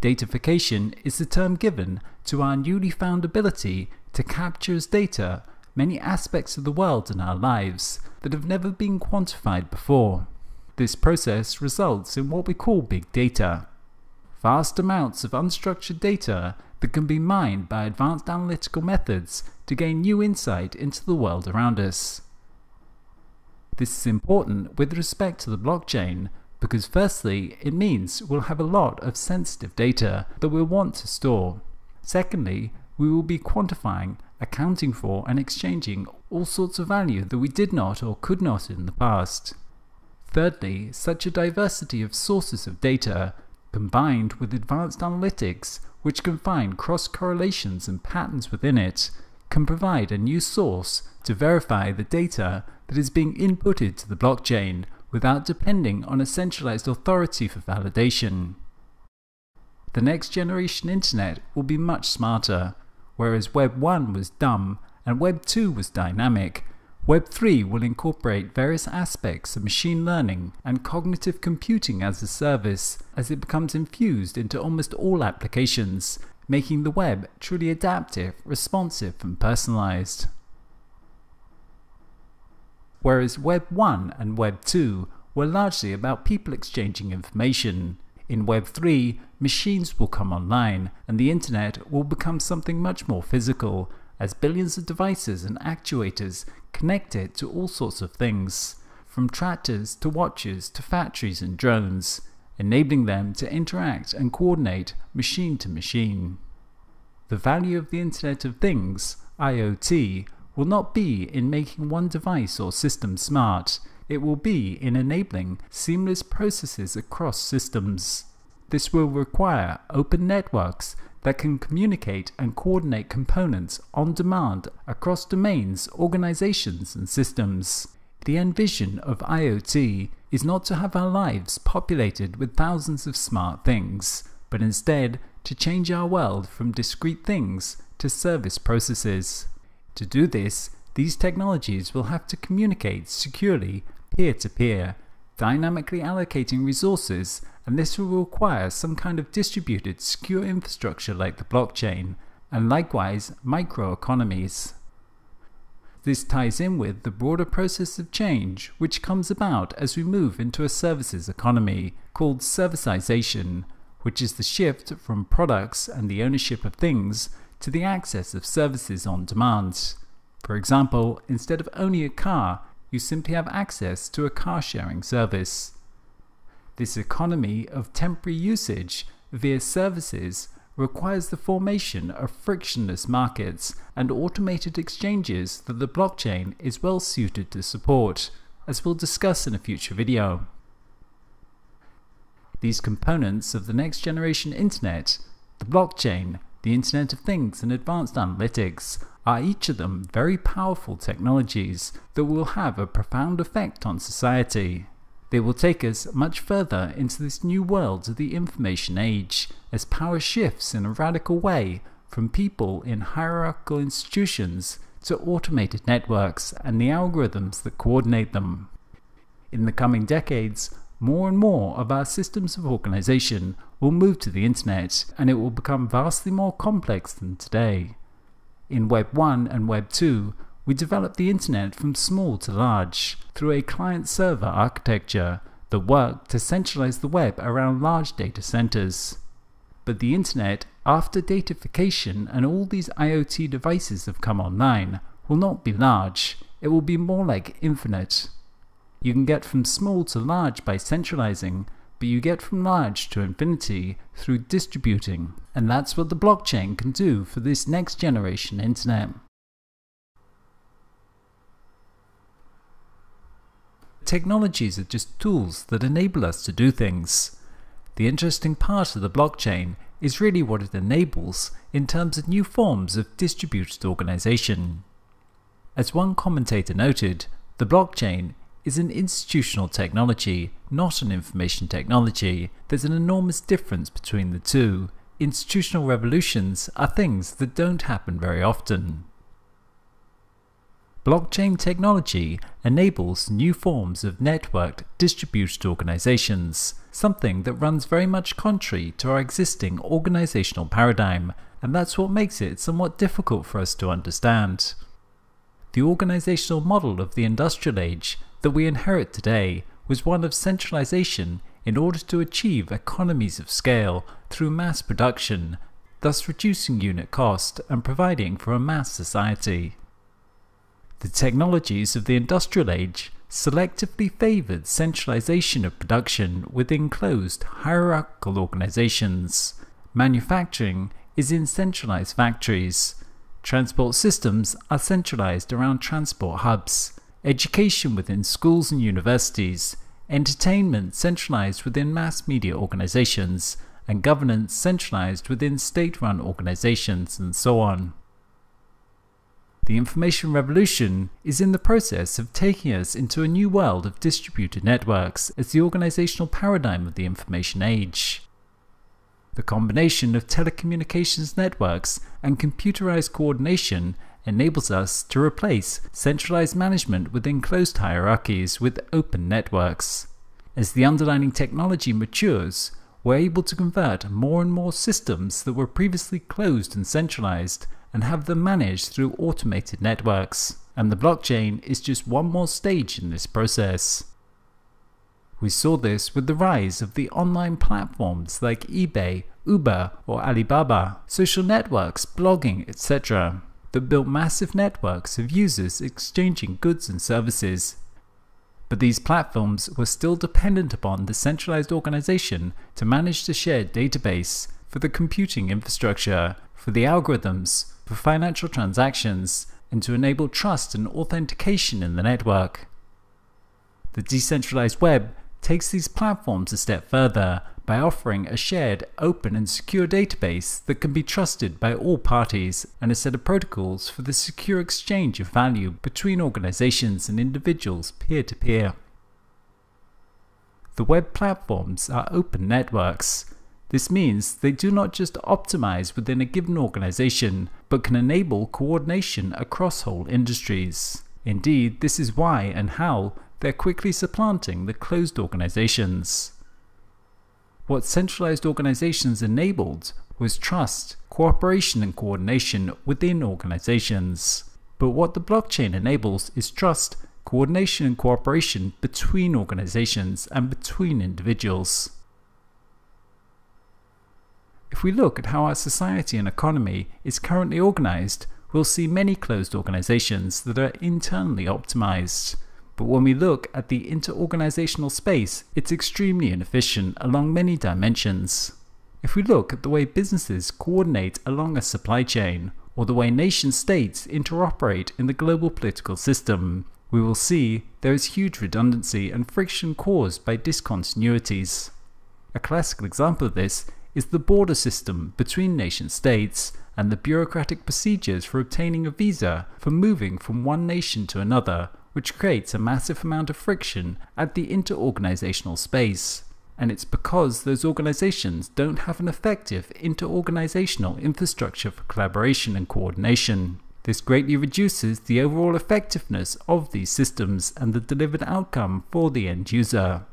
Datafication is the term given to our newly found ability to capture as data many aspects of the world and our lives that have never been quantified before. This process results in what we call big data. Vast amounts of unstructured data that can be mined by advanced analytical methods to gain new insight into the world around us. This is important with respect to the blockchain because firstly, it means we'll have a lot of sensitive data that we'll want to store. Secondly, we will be quantifying, accounting for and exchanging all sorts of value that we did not or could not in the past. Thirdly, such a diversity of sources of data combined with advanced analytics which can find cross-correlations and patterns within it, can provide a new source to verify the data that is being inputted to the blockchain without depending on a centralized authority for validation. The next generation internet will be much smarter. Whereas Web 1 was dumb and Web 2 was dynamic, Web 3 will incorporate various aspects of machine learning and cognitive computing as a service as it becomes infused into almost all applications, making the web truly adaptive, responsive and personalized. Whereas Web 1 and Web 2 were largely about people exchanging information, in Web 3, machines will come online and the internet will become something much more physical, as billions of devices and actuators connect it to all sorts of things, from tractors to watches to factories and drones, enabling them to interact and coordinate machine to machine. The value of the Internet of Things, IoT, will not be in making one device or system smart, it will be in enabling seamless processes across systems. This will require open networks that can communicate and coordinate components on demand across domains, organizations and systems. The end vision of IoT is not to have our lives populated with thousands of smart things, but instead to change our world from discrete things to service processes. To do this, these technologies will have to communicate securely peer-to-peer, dynamically allocating resources, and this will require some kind of distributed secure infrastructure like the blockchain, and likewise microeconomies. This ties in with the broader process of change which comes about as we move into a services economy called servicization, which is the shift from products and the ownership of things to the access of services on demand. For example, instead of owning a car, you simply have access to a car-sharing service. This economy of temporary usage via services requires the formation of frictionless markets and automated exchanges that the blockchain is well suited to support, as we'll discuss in a future video. These components of the next generation internet, the blockchain, the Internet of Things and advanced analytics, are each of them very powerful technologies that will have a profound effect on society. They will take us much further into this new world of the information age, as power shifts in a radical way from people in hierarchical institutions to automated networks and the algorithms that coordinate them. In the coming decades, more and more of our systems of organization will move to the internet, and it will become vastly more complex than today. In Web 1 and Web 2, we developed the internet from small to large through a client-server architecture that worked to centralize the web around large data centers. But the internet, after datafication and all these IoT devices have come online, will not be large. It will be more like infinite. You can get from small to large by centralizing, but you get from large to infinity through distributing. And that's what the blockchain can do for this next generation internet. Technologies are just tools that enable us to do things. The interesting part of the blockchain is really what it enables in terms of new forms of distributed organization. As one commentator noted, the blockchain is an institutional technology, not an information technology. There's an enormous difference between the two. Institutional revolutions are things that don't happen very often. Blockchain technology enables new forms of networked, distributed organizations, something that runs very much contrary to our existing organizational paradigm, and that's what makes it somewhat difficult for us to understand. The organizational model of the industrial age that we inherit today was one of centralization in order to achieve economies of scale through mass production, thus reducing unit cost and providing for a mass society. The technologies of the industrial age selectively favored centralization of production within closed, hierarchical organizations. Manufacturing is in centralized factories. Transport systems are centralized around transport hubs. Education within schools and universities. Entertainment centralized within mass media organizations. And governance centralized within state-run organizations, and so on. The information revolution is in the process of taking us into a new world of distributed networks as the organizational paradigm of the information age. The combination of telecommunications networks and computerized coordination enables us to replace centralized management within closed hierarchies with open networks. As the underlying technology matures, we're able to convert more and more systems that were previously closed and centralized and have them managed through automated networks, and the blockchain is just one more stage in this process. We saw this with the rise of the online platforms like eBay, Uber, or Alibaba, social networks, blogging, etc., that built massive networks of users exchanging goods and services. But these platforms were still dependent upon the centralized organization to manage the shared database, for the computing infrastructure, for the algorithms, for financial transactions, and to enable trust and authentication in the network. The decentralized web takes these platforms a step further by offering a shared, open and secure database that can be trusted by all parties, and a set of protocols for the secure exchange of value between organizations and individuals peer-to-peer. The web platforms are open networks. This means they do not just optimize within a given organization, but can enable coordination across whole industries. Indeed, this is why and how they're quickly supplanting the closed organizations. What centralized organizations enabled was trust, cooperation and coordination within organizations. But what the blockchain enables is trust, coordination and cooperation between organizations and between individuals. If we look at how our society and economy is currently organized, we'll see many closed organizations that are internally optimized. But when we look at the interorganizational space, it's extremely inefficient along many dimensions. If we look at the way businesses coordinate along a supply chain, or the way nation-states interoperate in the global political system, we will see there is huge redundancy and friction caused by discontinuities. A classical example of this is the border system between nation-states and the bureaucratic procedures for obtaining a visa for moving from one nation to another, which creates a massive amount of friction at the interorganizational space. And it's because those organizations don't have an effective interorganizational infrastructure for collaboration and coordination. This greatly reduces the overall effectiveness of these systems and the delivered outcome for the end user.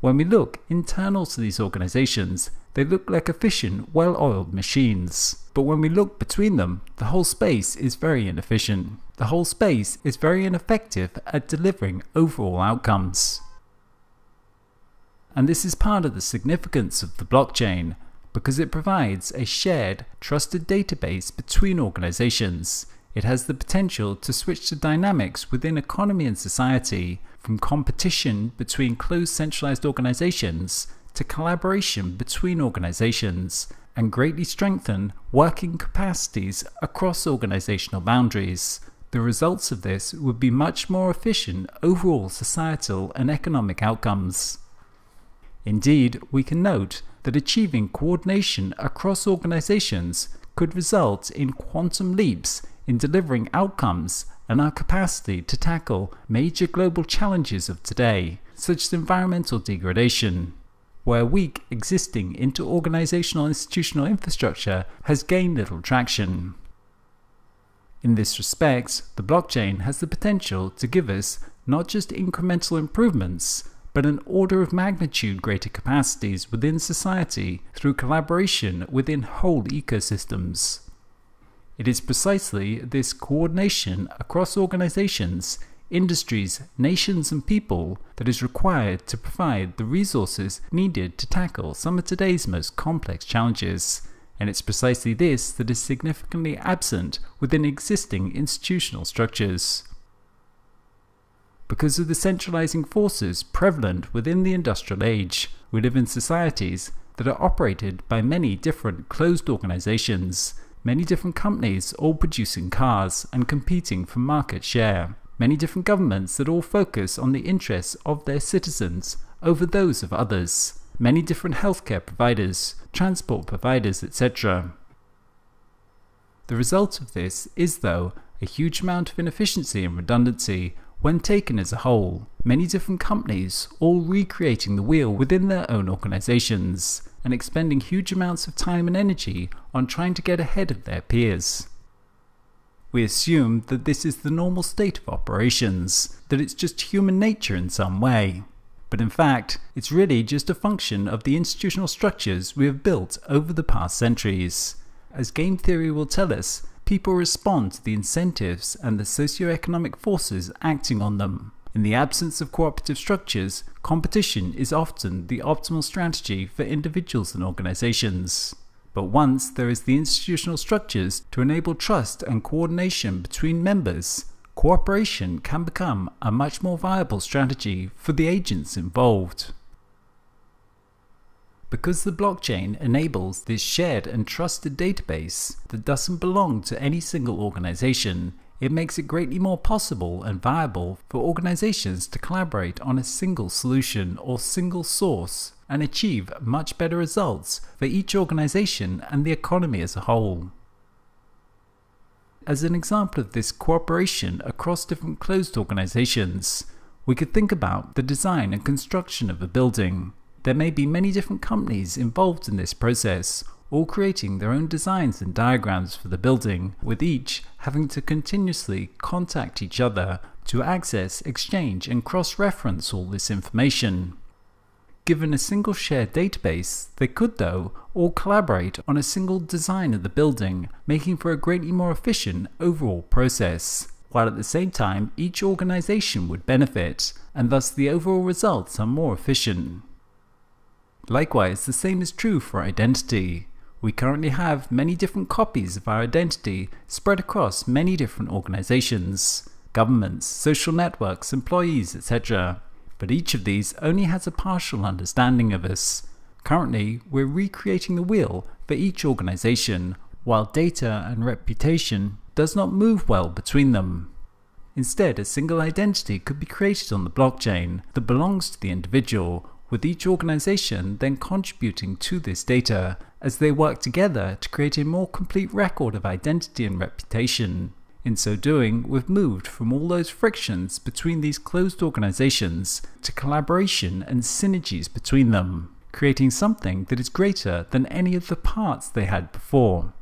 When we look internal to these organizations, they look like efficient, well-oiled machines. But when we look between them, the whole space is very inefficient. The whole space is very ineffective at delivering overall outcomes. And this is part of the significance of the blockchain, because it provides a shared, trusted database between organizations. It has the potential to switch the dynamics within economy and society from competition between closed centralized organizations to collaboration between organizations, and greatly strengthen working capacities across organizational boundaries. The results of this would be much more efficient overall societal and economic outcomes. Indeed, we can note that achieving coordination across organizations could result in quantum leaps in delivering outcomes and our capacity to tackle major global challenges of today, such as environmental degradation, where weak existing inter-organizational institutional infrastructure has gained little traction. In this respect, the blockchain has the potential to give us not just incremental improvements, but an order of magnitude greater capacities within society through collaboration within whole ecosystems. It is precisely this coordination across organizations, industries, nations and people that is required to provide the resources needed to tackle some of today's most complex challenges. And it's precisely this that is significantly absent within existing institutional structures. Because of the centralizing forces prevalent within the industrial age, we live in societies that are operated by many different closed organizations, many different companies all producing cars and competing for market share, many different governments that all focus on the interests of their citizens over those of others, many different healthcare providers, transport providers, etc. The result of this is, though, a huge amount of inefficiency and redundancy when taken as a whole, many different companies all recreating the wheel within their own organizations and expending huge amounts of time and energy on trying to get ahead of their peers. We assume that this is the normal state of operations, that it's just human nature in some way. But in fact, it's really just a function of the institutional structures we have built over the past centuries. As game theory will tell us, people respond to the incentives and the socio-economic forces acting on them. In the absence of cooperative structures, competition is often the optimal strategy for individuals and organizations. But once there is the institutional structures to enable trust and coordination between members, cooperation can become a much more viable strategy for the agents involved. Because the blockchain enables this shared and trusted database that doesn't belong to any single organization, it makes it greatly more possible and viable for organizations to collaborate on a single solution or single source and achieve much better results for each organization and the economy as a whole. As an example of this cooperation across different closed organizations, we could think about the design and construction of a building. There may be many different companies involved in this process, all creating their own designs and diagrams for the building, with each having to continuously contact each other to access, exchange and cross-reference all this information. Given a single shared database, they could, though, all collaborate on a single design of the building, making for a greatly more efficient overall process, while at the same time each organization would benefit, and thus the overall results are more efficient. Likewise, the same is true for identity. We currently have many different copies of our identity spread across many different organizations, governments, social networks, employees, etc. But each of these only has a partial understanding of us. Currently, we're recreating the wheel for each organization, while data and reputation does not move well between them. Instead, a single identity could be created on the blockchain that belongs to the individual, with each organization then contributing to this data as they work together to create a more complete record of identity and reputation. In so doing, we've moved from all those frictions between these closed organizations to collaboration and synergies between them, creating something that is greater than any of the parts they had before.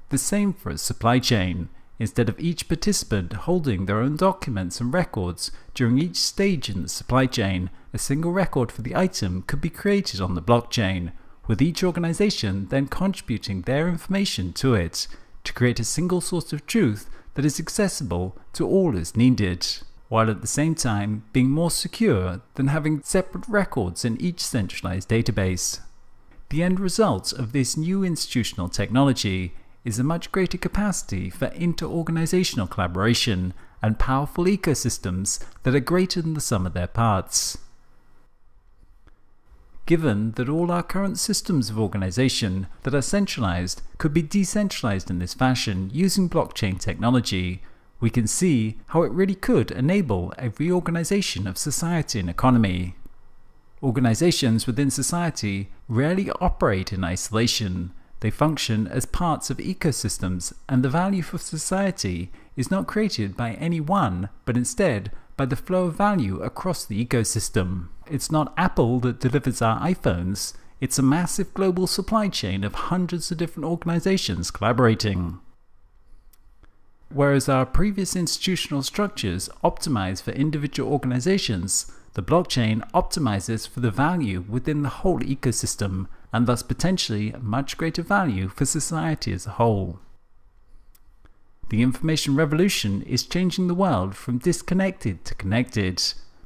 The same for a supply chain. Instead of each participant holding their own documents and records during each stage in the supply chain, a single record for the item could be created on the blockchain, with each organization then contributing their information to it, to create a single source of truth that is accessible to all as needed. while at the same time being more secure than having separate records in each centralized database. The end result of this new institutional technology is a much greater capacity for inter-organizational collaboration and powerful ecosystems that are greater than the sum of their parts. Given that all our current systems of organization that are centralized could be decentralized in this fashion using blockchain technology, we can see how it really could enable a reorganization of society and economy. Organizations within society rarely operate in isolation. They function as parts of ecosystems, and the value for society is not created by any one, but instead by the flow of value across the ecosystem. It's not Apple that delivers our iPhones, it's a massive global supply chain of hundreds of different organizations collaborating. Whereas our previous institutional structures optimize for individual organizations, the blockchain optimizes for the value within the whole ecosystem, and thus potentially much greater value for society as a whole. The information revolution is changing the world from disconnected to connected.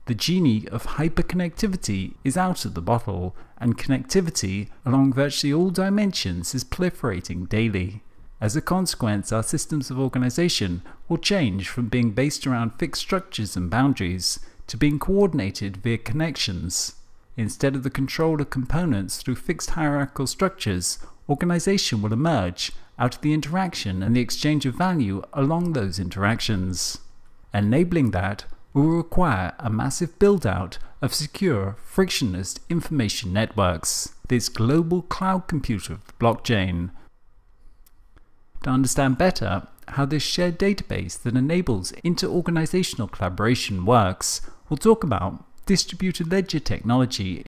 The genie of hyperconnectivity is out of the bottle, and connectivity along virtually all dimensions is proliferating daily. As a consequence, our systems of organization will change from being based around fixed structures and boundaries to being coordinated via connections. Instead of the control of components through fixed hierarchical structures, organization will emerge out of the interaction and the exchange of value along those interactions. Enabling that will require a massive build-out of secure, frictionless information networks, this global cloud computer of the blockchain. To understand better how this shared database that enables inter-organizational collaboration works, we'll talk about distributed ledger technology.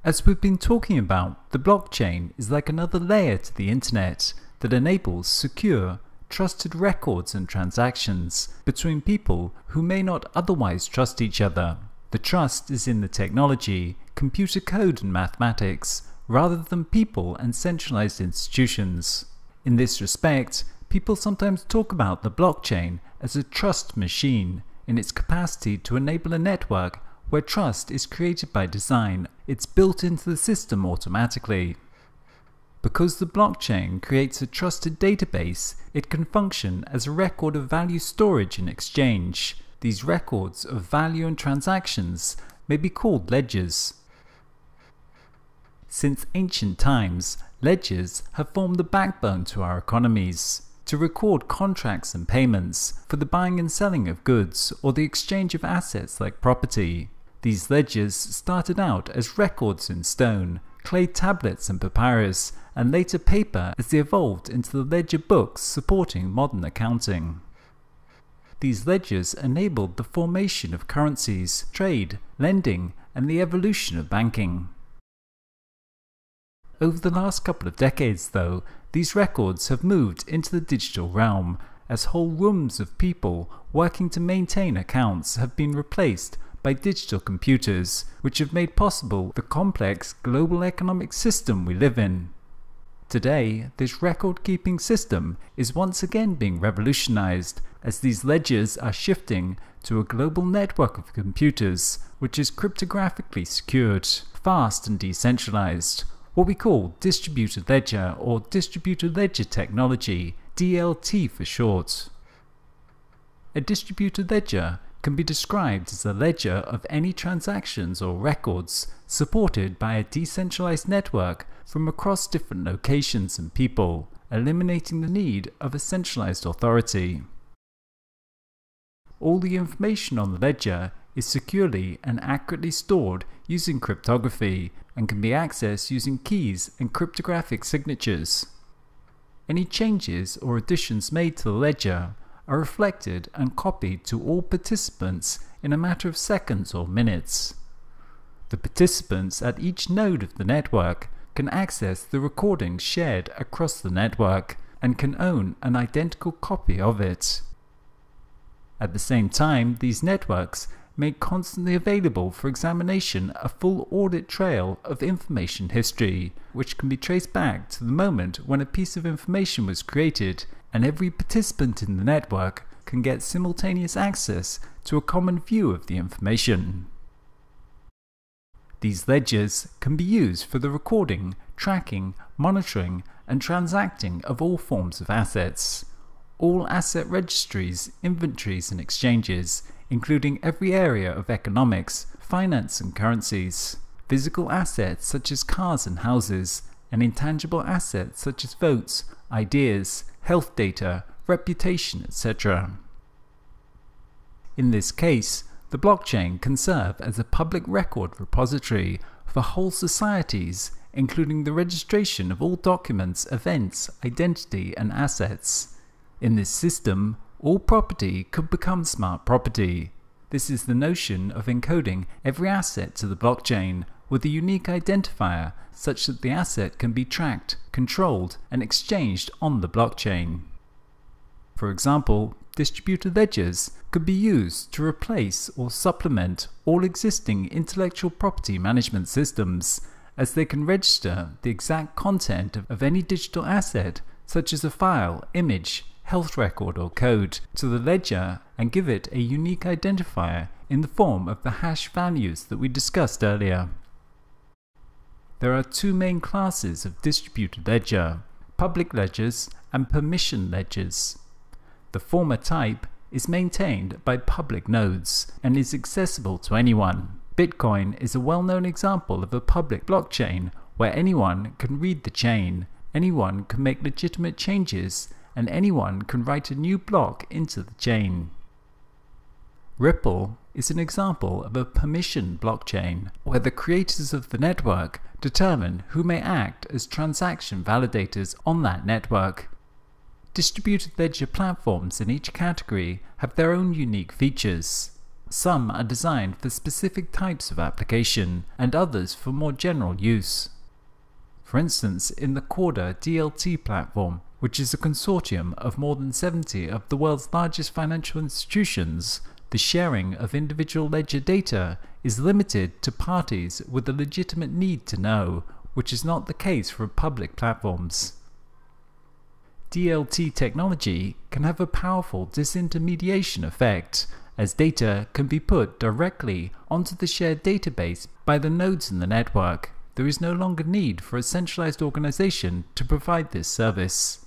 As we've been talking about, the blockchain is like another layer to the internet that enables secure, trusted records and transactions between people who may not otherwise trust each other. The trust is in the technology, computer code and mathematics, rather than people and centralized institutions. In this respect, people sometimes talk about the blockchain as a trust machine in its capacity to enable a network where trust is created by design. It's built into the system automatically. Because the blockchain creates a trusted database, it can function as a record of value storage and exchange. These records of value and transactions may be called ledgers. Since ancient times, ledgers have formed the backbone to our economies, to record contracts and payments for the buying and selling of goods or the exchange of assets like property. These ledgers started out as records in stone, clay tablets and papyrus, and later paper as they evolved into the ledger books supporting modern accounting. These ledgers enabled the formation of currencies, trade, lending, and the evolution of banking. Over the last couple of decades, though, these records have moved into the digital realm, as whole rooms of people working to maintain accounts have been replaced by digital computers, which have made possible the complex global economic system we live in. Today, this record-keeping system is once again being revolutionized, as these ledgers are shifting to a global network of computers, which is cryptographically secured, fast and decentralized, what we call distributed ledger or distributed ledger technology, DLT for short. A distributed ledger can be described as a ledger of any transactions or records supported by a decentralized network from across different locations and people, eliminating the need of a centralized authority. All the information on the ledger is securely and accurately stored using cryptography and can be accessed using keys and cryptographic signatures. Any changes or additions made to the ledger are reflected and copied to all participants in a matter of seconds or minutes. The participants at each node of the network can access the recordings shared across the network and can own an identical copy of it. At the same time, these networks make constantly available for examination a full audit trail of information history, which can be traced back to the moment when a piece of information was created and every participant in the network can get simultaneous access to a common view of the information. These ledgers can be used for the recording, tracking, monitoring, and transacting of all forms of assets. All asset registries, inventories, and exchanges, including every area of economics, finance, and currencies. Physical assets such as cars and houses, and intangible assets such as votes, ideas, health data, reputation, etc. In this case, the blockchain can serve as a public record repository for whole societies, including the registration of all documents, events, identity, and assets. In this system, all property could become smart property. This is the notion of encoding every asset to the blockchain with a unique identifier such that the asset can be tracked, controlled, and exchanged on the blockchain. For example, distributed ledgers could be used to replace or supplement all existing intellectual property management systems, as they can register the exact content of any digital asset, such as a file, image, health record, or code, to the ledger and give it a unique identifier in the form of the hash values that we discussed earlier. There are two main classes of distributed ledger: public ledgers and permission ledgers. The former type is maintained by public nodes and is accessible to anyone. Bitcoin is a well-known example of a public blockchain where anyone can read the chain, anyone can make legitimate changes, and anyone can write a new block into the chain. Ripple is an example of a permission blockchain where the creators of the network determine who may act as transaction validators on that network. Distributed ledger platforms in each category have their own unique features. Some are designed for specific types of application, and others for more general use. For instance, in the Corda DLT platform, which is a consortium of more than 70 of the world's largest financial institutions, the sharing of individual ledger data is limited to parties with a legitimate need to know, which is not the case for public platforms. DLT technology can have a powerful disintermediation effect, as data can be put directly onto the shared database by the nodes in the network. There is no longer need for a centralized organization to provide this service.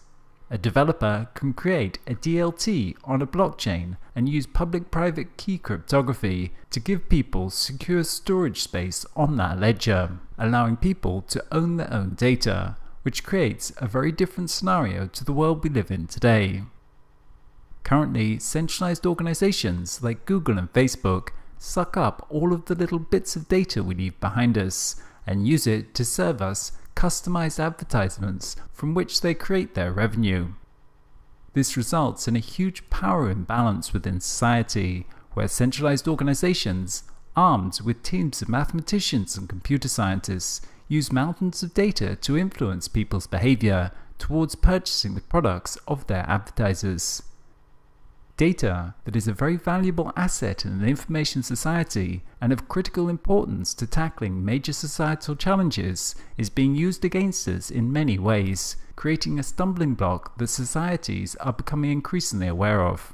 A developer can create a DLT on a blockchain and use public-private key cryptography to give people secure storage space on that ledger, allowing people to own their own data, which creates a very different scenario to the world we live in today. Currently, centralized organizations like Google and Facebook suck up all of the little bits of data we leave behind us and use it to serve us customized advertisements from which they create their revenue. This results in a huge power imbalance within society, where centralized organizations, armed with teams of mathematicians and computer scientists, use mountains of data to influence people's behavior towards purchasing the products of their advertisers. Data that is a very valuable asset in an information society and of critical importance to tackling major societal challenges is being used against us in many ways, creating a stumbling block that societies are becoming increasingly aware of.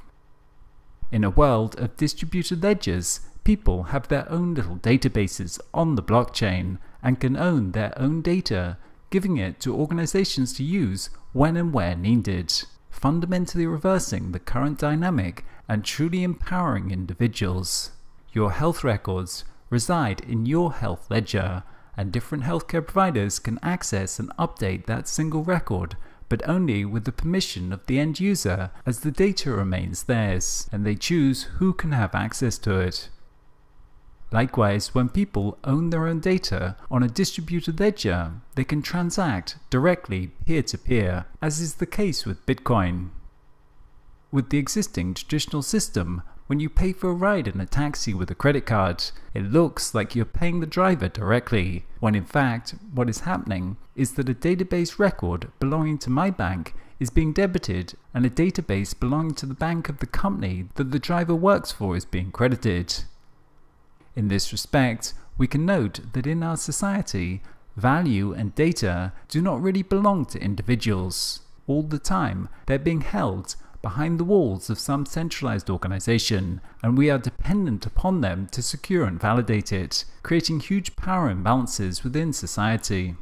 In a world of distributed ledgers, people have their own little databases on the blockchain and can own their own data, giving it to organizations to use when and where needed, fundamentally reversing the current dynamic and truly empowering individuals. Your health records reside in your health ledger, and different healthcare providers can access and update that single record, but only with the permission of the end user, as the data remains theirs, and they choose who can have access to it. Likewise, when people own their own data on a distributed ledger, they can transact directly peer-to-peer, as is the case with Bitcoin. With the existing traditional system, when you pay for a ride in a taxi with a credit card, it looks like you're paying the driver directly, when in fact, what is happening is that a database record belonging to my bank is being debited and a database belonging to the bank of the company that the driver works for is being credited. In this respect, we can note that in our society, value and data do not really belong to individuals. all the time. They're being held behind the walls of some centralized organization, and we are dependent upon them to secure and validate it, creating huge power imbalances within society.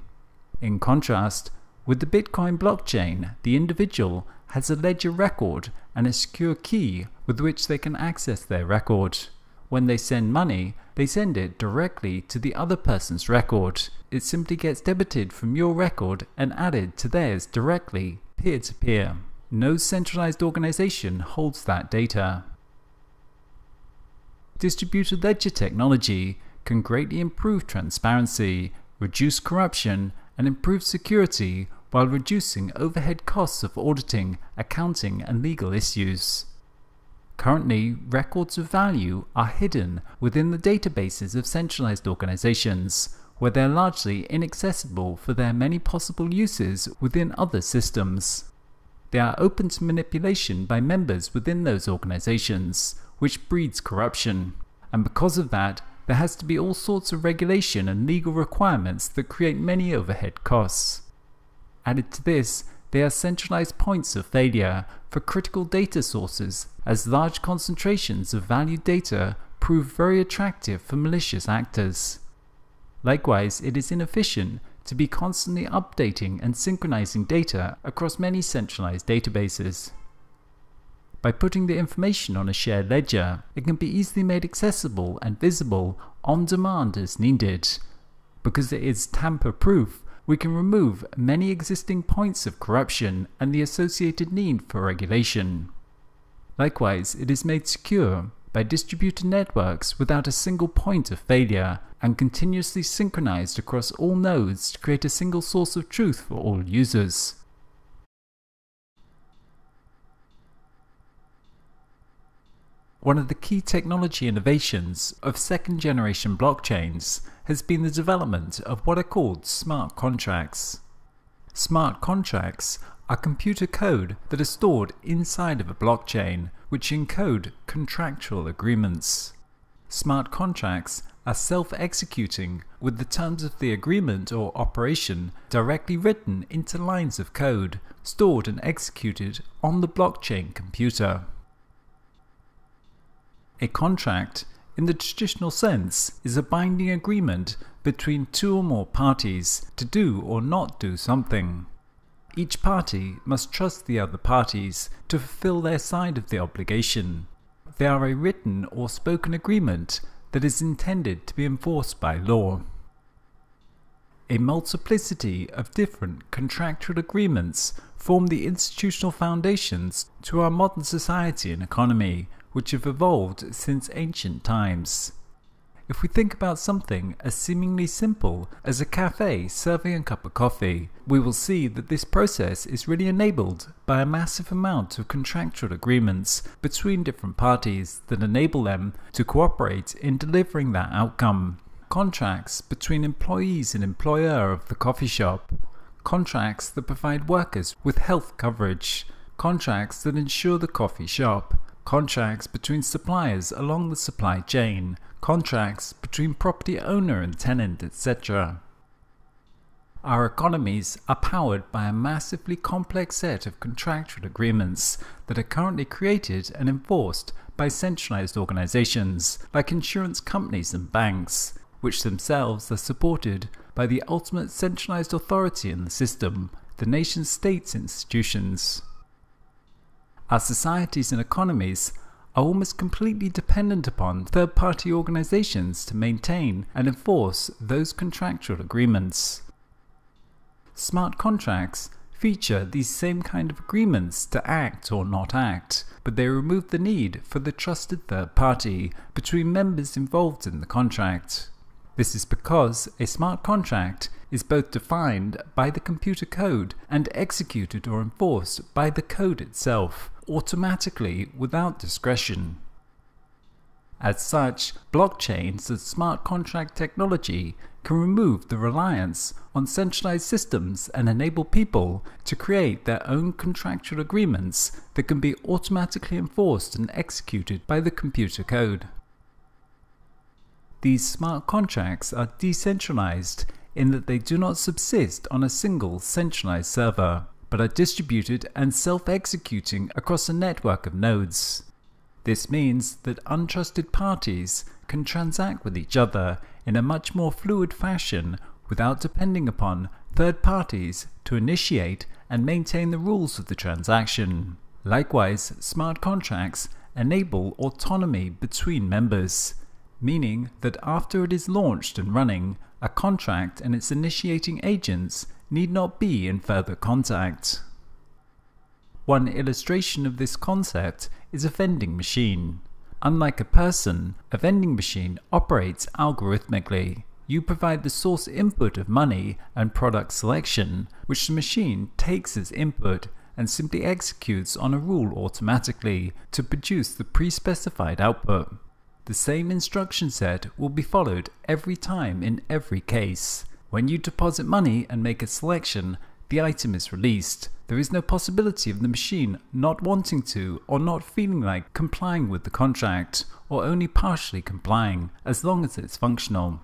In contrast, with the Bitcoin blockchain, the individual has a ledger record and a secure key with which they can access their record. When they send money, they send it directly to the other person's record. It simply gets debited from your record and added to theirs directly, peer-to-peer. No centralized organization holds that data. Distributed ledger technology can greatly improve transparency, reduce corruption, and improve security while reducing overhead costs of auditing, accounting, and legal issues. Currently, records of value are hidden within the databases of centralized organizations, where they're largely inaccessible for their many possible uses within other systems. They are open to manipulation by members within those organizations, which breeds corruption. And because of that, there has to be all sorts of regulation and legal requirements that create many overhead costs. Added to this, they are centralized points of failure for critical data sources, as large concentrations of valued data prove very attractive for malicious actors. Likewise, it is inefficient to be constantly updating and synchronizing data across many centralized databases. By putting the information on a shared ledger, it can be easily made accessible and visible on demand as needed. Because it is tamper-proof, we can remove many existing points of corruption and the associated need for regulation. Likewise, it is made secure by distributed networks without a single point of failure and continuously synchronized across all nodes to create a single source of truth for all users. One of the key technology innovations of second-generation blockchains has been the development of what are called smart contracts. Smart contracts are computer code that are stored inside of a blockchain, which encode contractual agreements. Smart contracts are self-executing, with the terms of the agreement or operation directly written into lines of code, stored and executed on the blockchain computer. A contract, in the traditional sense, is a binding agreement between two or more parties to do or not do something. Each party must trust the other parties to fulfill their side of the obligation. They are a written or spoken agreement that is intended to be enforced by law. A multiplicity of different contractual agreements form the institutional foundations to our modern society and economy, which have evolved since ancient times. If we think about something as seemingly simple as a cafe serving a cup of coffee, we will see that this process is really enabled by a massive amount of contractual agreements between different parties that enable them to cooperate in delivering that outcome. Contracts between employees and employer of the coffee shop, contracts that provide workers with health coverage, contracts that insure the coffee shop, contracts between suppliers along the supply chain, contracts between property owner and tenant, etc. Our economies are powered by a massively complex set of contractual agreements that are currently created and enforced by centralized organizations like insurance companies and banks, which themselves are supported by the ultimate centralized authority in the system, the nation-state's institutions. Our societies and economies are almost completely dependent upon third-party organizations to maintain and enforce those contractual agreements. Smart contracts feature these same kind of agreements to act or not act, but they remove the need for the trusted third party between members involved in the contract. This is because a smart contract is both defined by the computer code and executed or enforced by the code itself, automatically without discretion. As such, blockchains and smart contract technology can remove the reliance on centralized systems and enable people to create their own contractual agreements that can be automatically enforced and executed by the computer code. These smart contracts are decentralized in that they do not subsist on a single centralized server, but are distributed and self-executing across a network of nodes. This means that untrusted parties can transact with each other in a much more fluid fashion without depending upon third parties to initiate and maintain the rules of the transaction. Likewise, smart contracts enable autonomy between members, meaning that after it is launched and running, a contract and its initiating agents need not be in further contact. One illustration of this concept is a vending machine. Unlike a person, a vending machine operates algorithmically. You provide the source input of money and product selection, which the machine takes as input and simply executes on a rule automatically to produce the pre-specified output. The same instruction set will be followed every time in every case. When you deposit money and make a selection, the item is released. There is no possibility of the machine not wanting to or not feeling like complying with the contract, or only partially complying, as long as it's functional.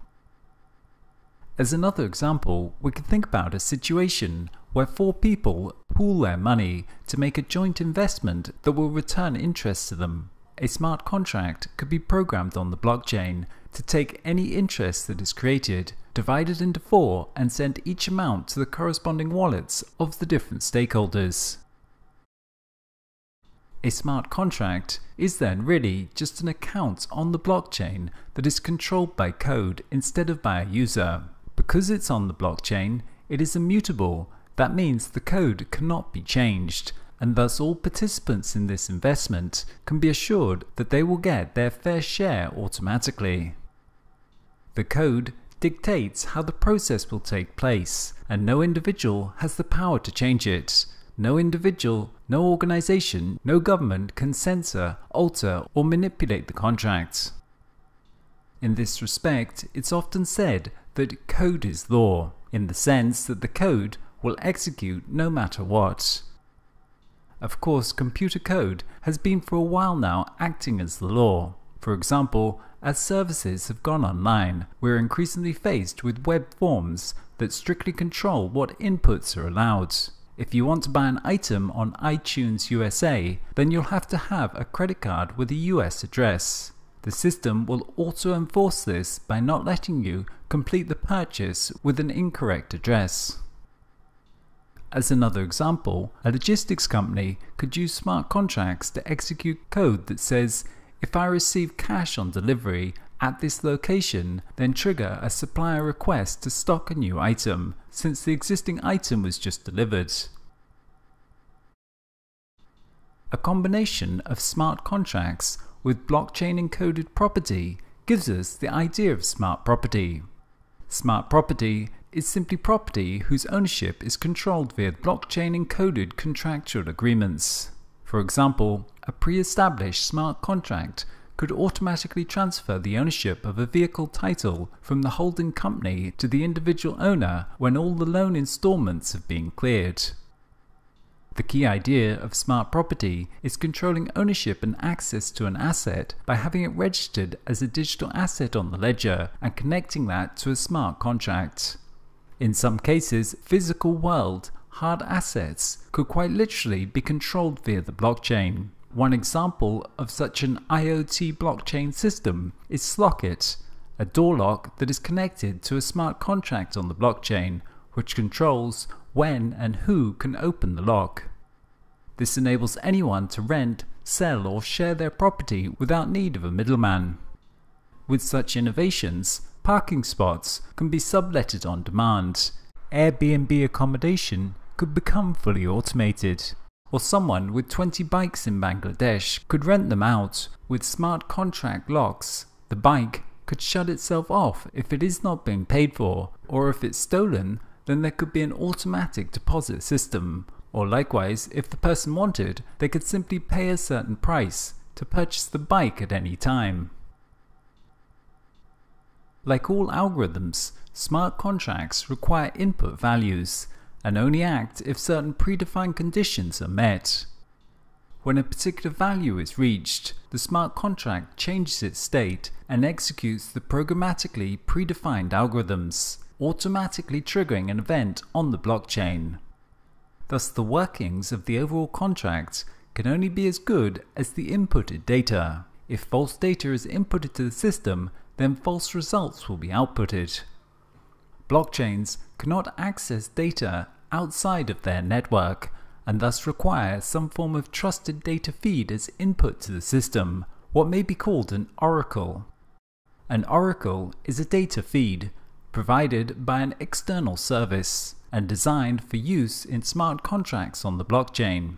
As another example, we can think about a situation where 4 people pool their money to make a joint investment that will return interest to them. A smart contract could be programmed on the blockchain to take any interest that is created, divide it into 4, and send each amount to the corresponding wallets of the different stakeholders. A smart contract is then really just an account on the blockchain that is controlled by code instead of by a user. Because it's on the blockchain, it is immutable. That means the code cannot be changed, and thus all participants in this investment can be assured that they will get their fair share automatically. The code dictates how the process will take place, and no individual has the power to change it. No individual, no organization, no government can censor, alter, or manipulate the contract. In this respect, it's often said that code is law, in the sense that the code will execute no matter what. Of course, computer code has been for a while now acting as the law. For example, as services have gone online, we're increasingly faced with web forms that strictly control what inputs are allowed. If you want to buy an item on iTunes USA, then you'll have to have a credit card with a US address. The system will also enforce this by not letting you complete the purchase with an incorrect address. As another example, a logistics company could use smart contracts to execute code that says, if I receive cash on delivery at this location, then trigger a supplier request to stock a new item, since the existing item was just delivered. A combination of smart contracts with blockchain encoded property gives us the idea of smart property. Smart property is simply property whose ownership is controlled via blockchain encoded contractual agreements. For example, a pre-established smart contract could automatically transfer the ownership of a vehicle title from the holding company to the individual owner when all the loan installments have been cleared. The key idea of smart property is controlling ownership and access to an asset by having it registered as a digital asset on the ledger and connecting that to a smart contract. In some cases, physical world, hard assets could quite literally be controlled via the blockchain. One example of such an IoT blockchain system is Slockit, a door lock that is connected to a smart contract on the blockchain, which controls when and who can open the lock. This enables anyone to rent, sell, or share their property without need of a middleman. With such innovations, parking spots can be subletted on demand. Airbnb accommodation could become fully automated. Or someone with 20 bikes in Bangladesh could rent them out. With smart contract locks, the bike could shut itself off if it is not being paid for, or if it's stolen, then there could be an automatic deposit system. Or likewise, if the person wanted, they could simply pay a certain price to purchase the bike at any time. Like all algorithms, smart contracts require input values and only act if certain predefined conditions are met. When a particular value is reached, the smart contract changes its state and executes the programmatically predefined algorithms, automatically triggering an event on the blockchain. Thus, the workings of the overall contract can only be as good as the inputted data. If false data is inputted to the system, then false results will be outputted. Blockchains cannot access data outside of their network, and thus require some form of trusted data feed as input to the system, what may be called an oracle. An oracle is a data feed provided by an external service and designed for use in smart contracts on the blockchain.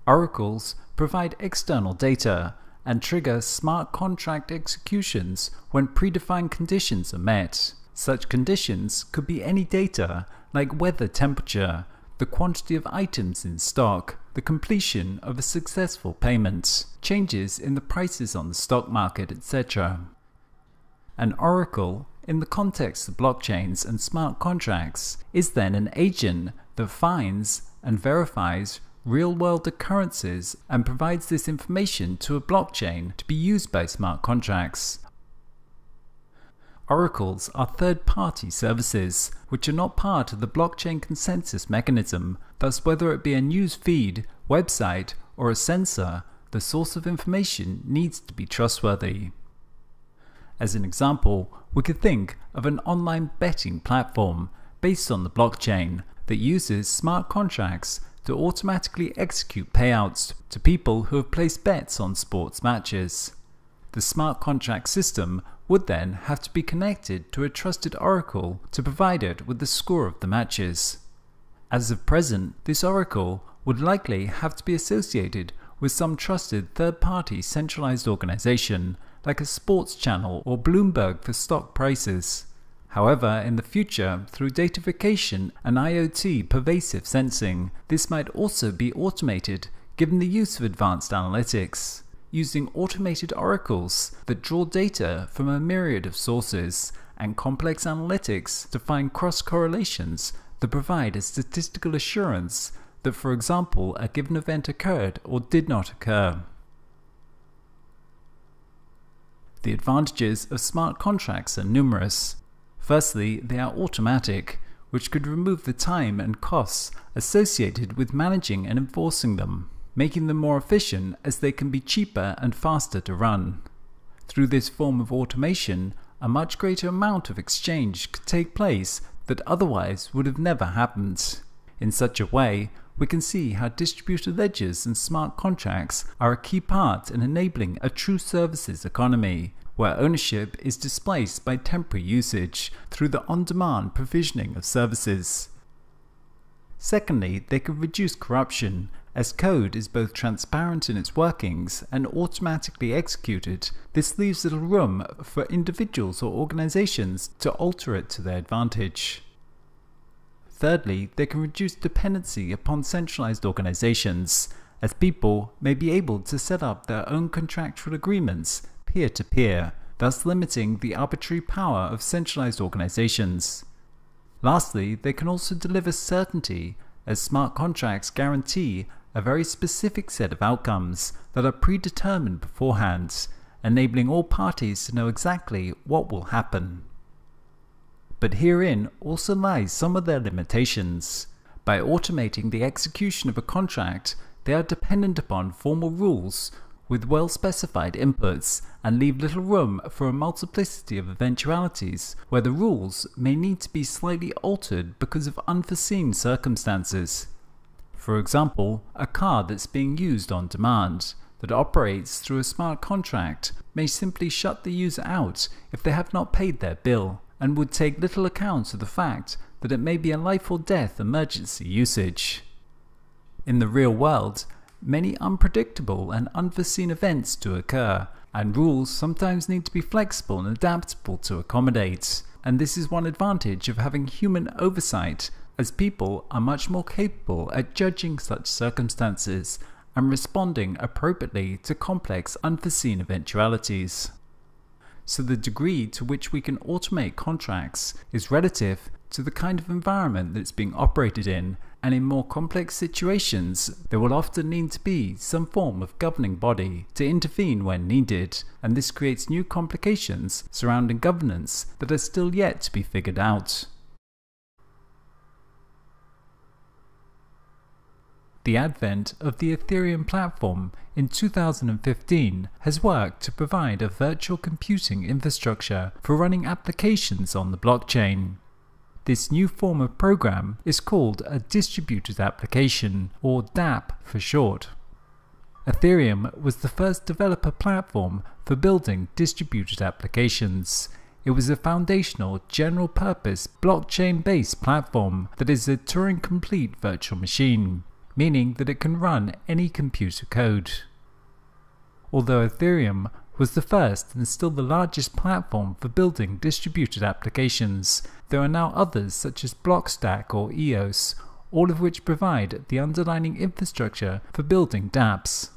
Oracles provide external data and trigger smart contract executions when predefined conditions are met. Such conditions could be any data like weather temperature, the quantity of items in stock, the completion of a successful payment, changes in the prices on the stock market, etc. An oracle, in the context of blockchains and smart contracts, is then an agent that finds and verifies real-world occurrences and provides this information to a blockchain to be used by smart contracts. Oracles are third-party services which are not part of the blockchain consensus mechanism. Thus, whether it be a news feed, website, or a sensor, the source of information needs to be trustworthy. As an example, we could think of an online betting platform based on the blockchain that uses smart contracts to automatically execute payouts to people who have placed bets on sports matches. The smart contract system would then have to be connected to a trusted oracle to provide it with the score of the matches. As of present, this oracle would likely have to be associated with some trusted third-party centralized organization like a sports channel or Bloomberg for stock prices. However, in the future, through datafication and IoT pervasive sensing, this might also be automated given the use of advanced analytics, using automated oracles that draw data from a myriad of sources and complex analytics to find cross-correlations that provide a statistical assurance that, for example, a given event occurred or did not occur. The advantages of smart contracts are numerous. Firstly, they are automatic, which could remove the time and costs associated with managing and enforcing them, making them more efficient as they can be cheaper and faster to run. Through this form of automation, a much greater amount of exchange could take place that otherwise would have never happened. In such a way, we can see how distributed ledgers and smart contracts are a key part in enabling a true services economy, where ownership is displaced by temporary usage through the on-demand provisioning of services. Secondly, they can reduce corruption, as code is both transparent in its workings and automatically executed. This leaves little room for individuals or organizations to alter it to their advantage. Thirdly, they can reduce dependency upon centralized organizations, as people may be able to set up their own contractual agreements peer-to-peer, thus limiting the arbitrary power of centralized organizations. Lastly, they can also deliver certainty, as smart contracts guarantee a very specific set of outcomes that are predetermined beforehand, enabling all parties to know exactly what will happen. But herein also lies some of their limitations. By automating the execution of a contract, they are dependent upon formal rules with well-specified inputs and leave little room for a multiplicity of eventualities where the rules may need to be slightly altered because of unforeseen circumstances. For example, a car that's being used on demand that operates through a smart contract may simply shut the user out if they have not paid their bill, and would take little account of the fact that it may be a life or death emergency usage. In the real world, many unpredictable and unforeseen events do occur, and rules sometimes need to be flexible and adaptable to accommodate. And this is one advantage of having human oversight, as people are much more capable at judging such circumstances and responding appropriately to complex unforeseen eventualities. So the degree to which we can automate contracts is relative to the kind of environment that's being operated in, and in more complex situations there will often need to be some form of governing body to intervene when needed, and this creates new complications surrounding governance that are still yet to be figured out. The advent of the Ethereum platform in 2015 has worked to provide a virtual computing infrastructure for running applications on the blockchain. This new form of program is called a distributed application, or dApp for short. Ethereum was the first developer platform for building distributed applications. It was a foundational, general-purpose, blockchain-based platform that is a Turing-complete virtual machine, meaning that it can run any computer code. Although Ethereum was the first and still the largest platform for building distributed applications, there are now others such as Blockstack or EOS, all of which provide the underlying infrastructure for building dApps.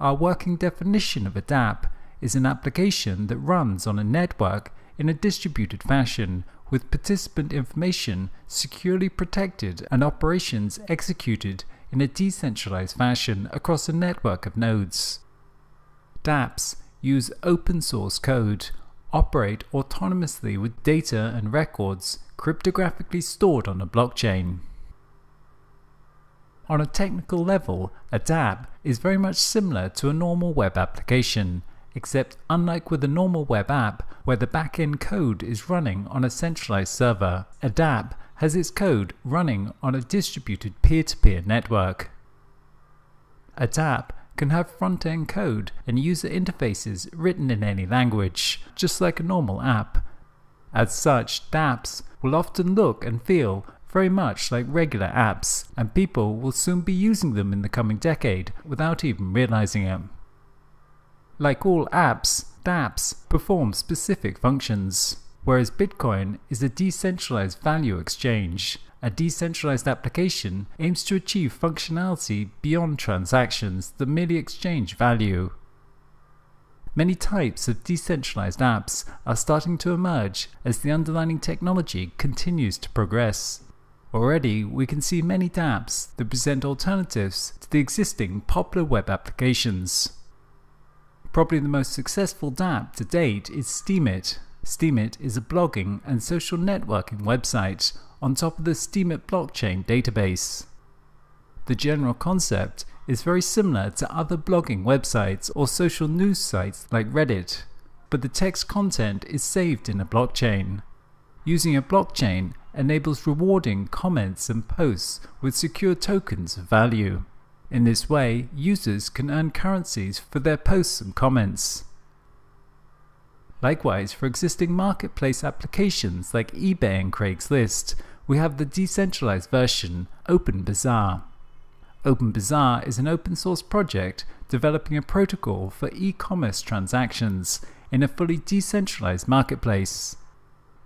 Our working definition of a dApp is an application that runs on a network in a distributed fashion, with participant information securely protected and operations executed in a decentralized fashion across a network of nodes. dApps use open source code, operate autonomously with data and records cryptographically stored on a blockchain. On a technical level, a dApp is very much similar to a normal web application, except unlike with a normal web app where the back-end code is running on a centralized server, a dApp has its code running on a distributed peer-to-peer network. A dApp can have front-end code and user interfaces written in any language, just like a normal app. As such, dApps will often look and feel very much like regular apps, and people will soon be using them in the coming decade without even realizing it. Like all apps, dApps perform specific functions. Whereas Bitcoin is a decentralized value exchange, a decentralized application aims to achieve functionality beyond transactions that merely exchange value. Many types of decentralized apps are starting to emerge as the underlying technology continues to progress. Already, we can see many dApps that present alternatives to the existing popular web applications. Probably the most successful dApp to date is Steemit. Steemit is a blogging and social networking website on top of the Steemit blockchain database. The general concept is very similar to other blogging websites or social news sites like Reddit, but the text content is saved in a blockchain. Using a blockchain enables rewarding comments and posts with secure tokens of value. In this way, users can earn currencies for their posts and comments. Likewise, for existing marketplace applications like eBay and Craigslist, we have the decentralized version, OpenBazaar. OpenBazaar is an open source project developing a protocol for e-commerce transactions in a fully decentralized marketplace.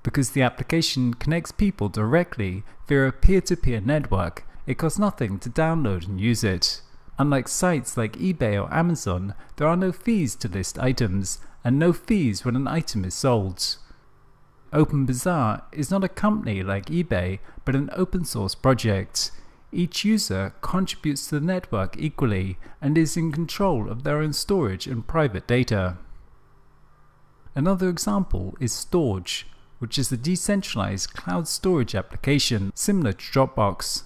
Because the application connects people directly via a peer-to-peer network, it costs nothing to download and use it. Unlike sites like eBay or Amazon, there are no fees to list items, and no fees when an item is sold. OpenBazaar is not a company like eBay, but an open source project. Each user contributes to the network equally and is in control of their own storage and private data. Another example is Storj, which is a decentralized cloud storage application similar to Dropbox.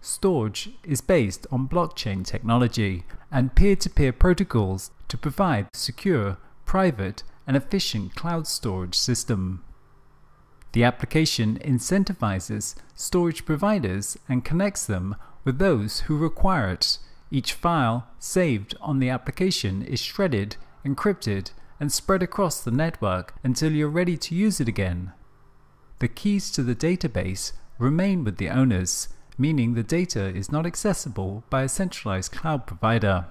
Storj is based on blockchain technology and peer-to-peer protocols to provide a secure, private, and efficient cloud storage system. The application incentivizes storage providers and connects them with those who require it. Each file saved on the application is shredded, encrypted, and spread across the network until you're ready to use it again. The keys to the database remain with the owners, meaning the data is not accessible by a centralized cloud provider.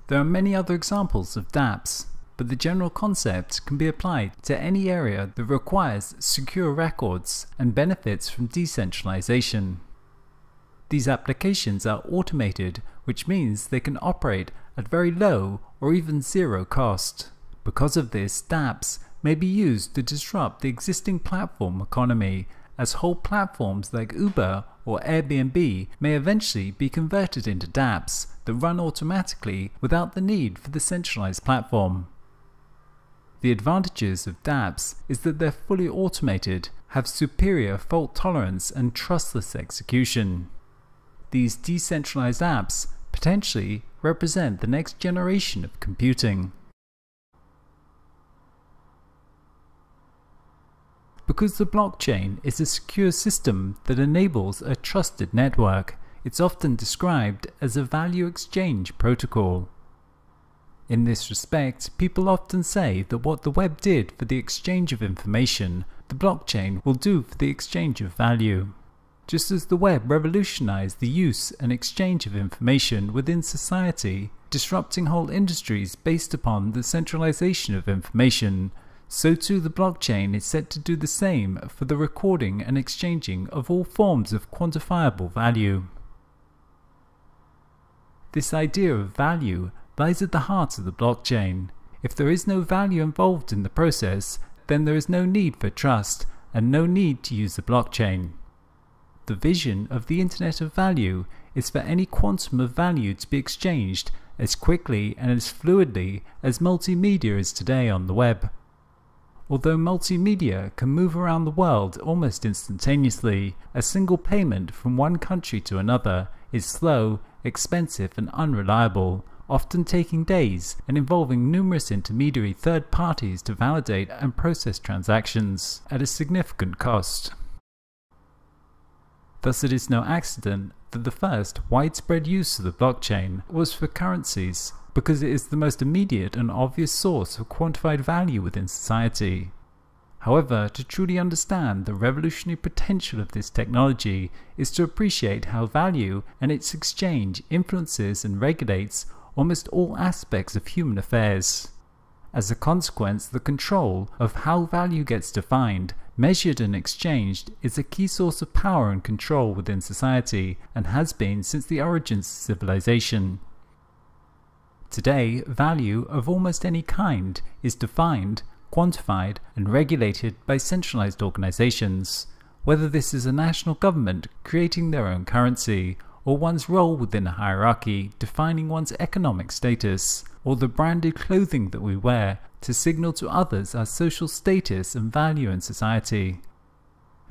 There are many other examples of dApps, but the general concept can be applied to any area that requires secure records and benefits from decentralization. These applications are automated, which means they can operate at very low or even zero cost. Because of this, dApps may be used to disrupt the existing platform economy, as whole platforms like Uber or Airbnb may eventually be converted into dApps that run automatically without the need for the centralized platform. The advantages of dApps is that they're fully automated, have superior fault tolerance and trustless execution. These decentralized apps potentially represent the next generation of computing. Because the blockchain is a secure system that enables a trusted network, it's often described as a value exchange protocol. In this respect, people often say that what the web did for the exchange of information, the blockchain will do for the exchange of value. Just as the web revolutionized the use and exchange of information within society, disrupting whole industries based upon the centralization of information, so too the blockchain is set to do the same for the recording and exchanging of all forms of quantifiable value. This idea of value lies at the heart of the blockchain. If there is no value involved in the process, then there is no need for trust and no need to use the blockchain. The vision of the Internet of Value is for any quantum of value to be exchanged as quickly and as fluidly as multimedia is today on the web. Although multimedia can move around the world almost instantaneously, a single payment from one country to another is slow, expensive and unreliable, often taking days and involving numerous intermediary third parties to validate and process transactions at a significant cost. Thus it is no accident that the first widespread use of the blockchain was for currencies, because it is the most immediate and obvious source of quantified value within society. However, to truly understand the revolutionary potential of this technology is to appreciate how value and its exchange influences and regulates almost all aspects of human affairs. As a consequence, the control of how value gets defined, measured and exchanged is a key source of power and control within society and has been since the origins of civilization. Today, value of almost any kind is defined, quantified and regulated by centralized organizations, whether this is a national government creating their own currency, or one's role within a hierarchy defining one's economic status, or the branded clothing that we wear to signal to others our social status and value in society.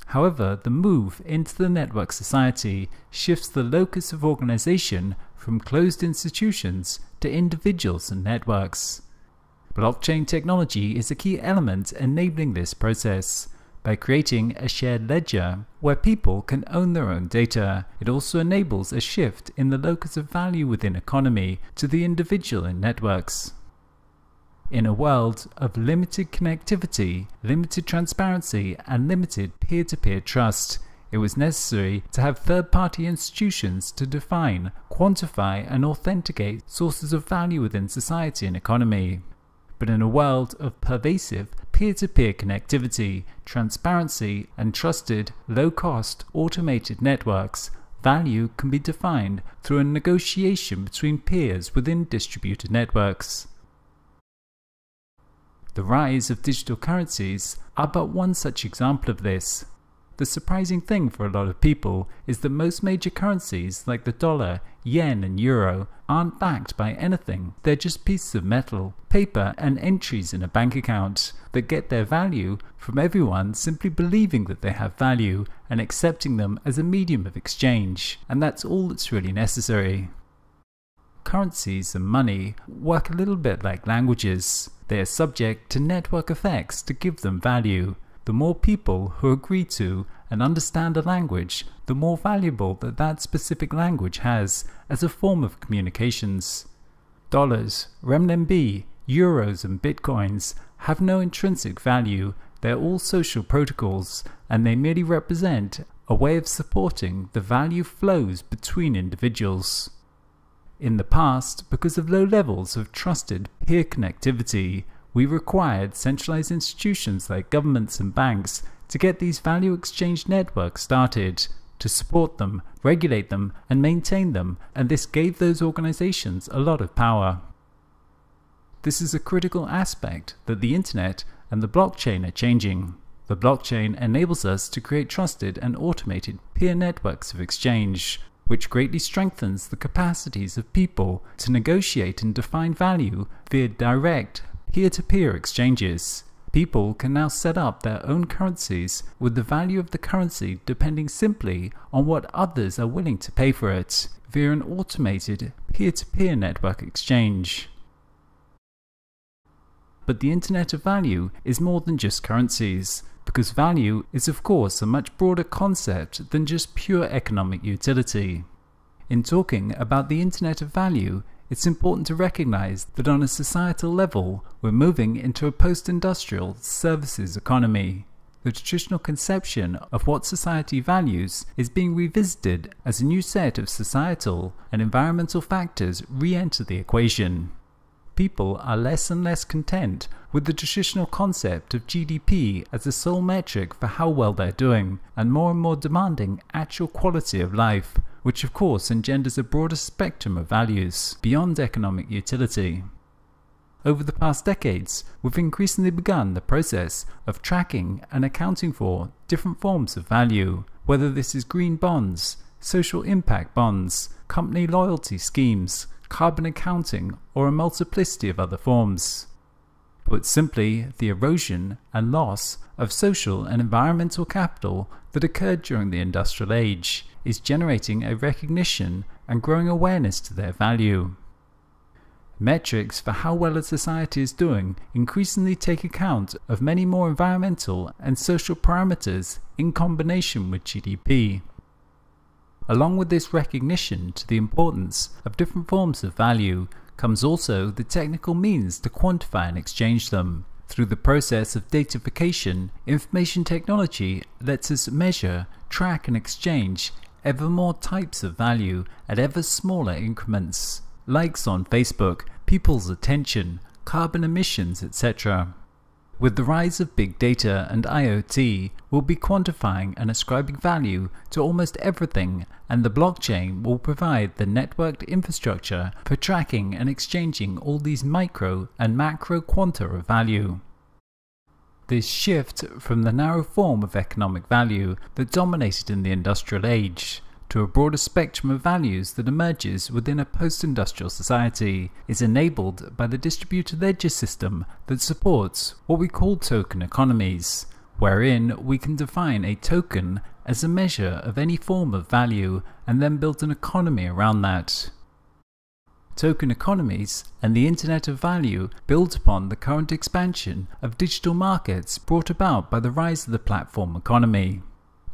However, the move into the network society shifts the locus of organization from closed institutions to individuals and networks. Blockchain technology is a key element enabling this process. By creating a shared ledger where people can own their own data, it also enables a shift in the locus of value within economy to the individual in networks. In a world of limited connectivity, limited transparency, and limited peer-to-peer trust, it was necessary to have third-party institutions to define, quantify, and authenticate sources of value within society and economy. But in a world of pervasive peer-to-peer connectivity, transparency, and trusted, low-cost, automated networks, value can be defined through a negotiation between peers within distributed networks. The rise of digital currencies are but one such example of this. The surprising thing for a lot of people is that most major currencies like the dollar, yen and euro aren't backed by anything. They're just pieces of metal, paper and entries in a bank account that get their value from everyone simply believing that they have value and accepting them as a medium of exchange. And that's all that's really necessary. Currencies and money work a little bit like languages. They are subject to network effects to give them value. The more people who agree to and understand a language, the more valuable that specific language has as a form of communications. Dollars, renminbi, euros and bitcoins have no intrinsic value. They're all social protocols, and they merely represent a way of supporting the value flows between individuals. In the past, because of low levels of trusted peer connectivity, we required centralized institutions like governments and banks to get these value exchange networks started, to support them, regulate them, and maintain them, and this gave those organizations a lot of power. This is a critical aspect that the internet and the blockchain are changing. The blockchain enables us to create trusted and automated peer networks of exchange, which greatly strengthens the capacities of people to negotiate and define value via direct peer-to-peer exchanges. people can now set up their own currencies with the value of the currency depending simply on what others are willing to pay for it via an automated peer-to-peer network exchange. But the Internet of Value is more than just currencies, because value is of course a much broader concept than just pure economic utility. In talking about the Internet of Value, it's important to recognize that on a societal level, we're moving into a post-industrial services economy. The traditional conception of what society values is being revisited as a new set of societal and environmental factors re-enter the equation. People are less and less content with the traditional concept of GDP as the sole metric for how well they're doing, and more demanding actual quality of life, which of course engenders a broader spectrum of values beyond economic utility. Over the past decades, we've increasingly begun the process of tracking and accounting for different forms of value, whether this is green bonds, social impact bonds, company loyalty schemes, carbon accounting, or a multiplicity of other forms. Put simply, the erosion and loss of social and environmental capital that occurred during the industrial age is generating a recognition and growing awareness to their value. Metrics for how well a society is doing increasingly take account of many more environmental and social parameters in combination with GDP. Along with this recognition to the importance of different forms of value comes also the technical means to quantify and exchange them. Through the process of datafication, information technology lets us measure, track and exchange ever more types of value at ever smaller increments. Likes on Facebook, people's attention, carbon emissions, etc. With the rise of big data and IoT, we'll be quantifying and ascribing value to almost everything, and the blockchain will provide the networked infrastructure for tracking and exchanging all these micro and macro quanta of value. This shift from the narrow form of economic value that dominated in the industrial age to a broader spectrum of values that emerges within a post-industrial society is enabled by the distributed ledger system that supports what we call token economies, wherein we can define a token as a measure of any form of value and then build an economy around that. Token economies and the Internet of Value build upon the current expansion of digital markets brought about by the rise of the platform economy.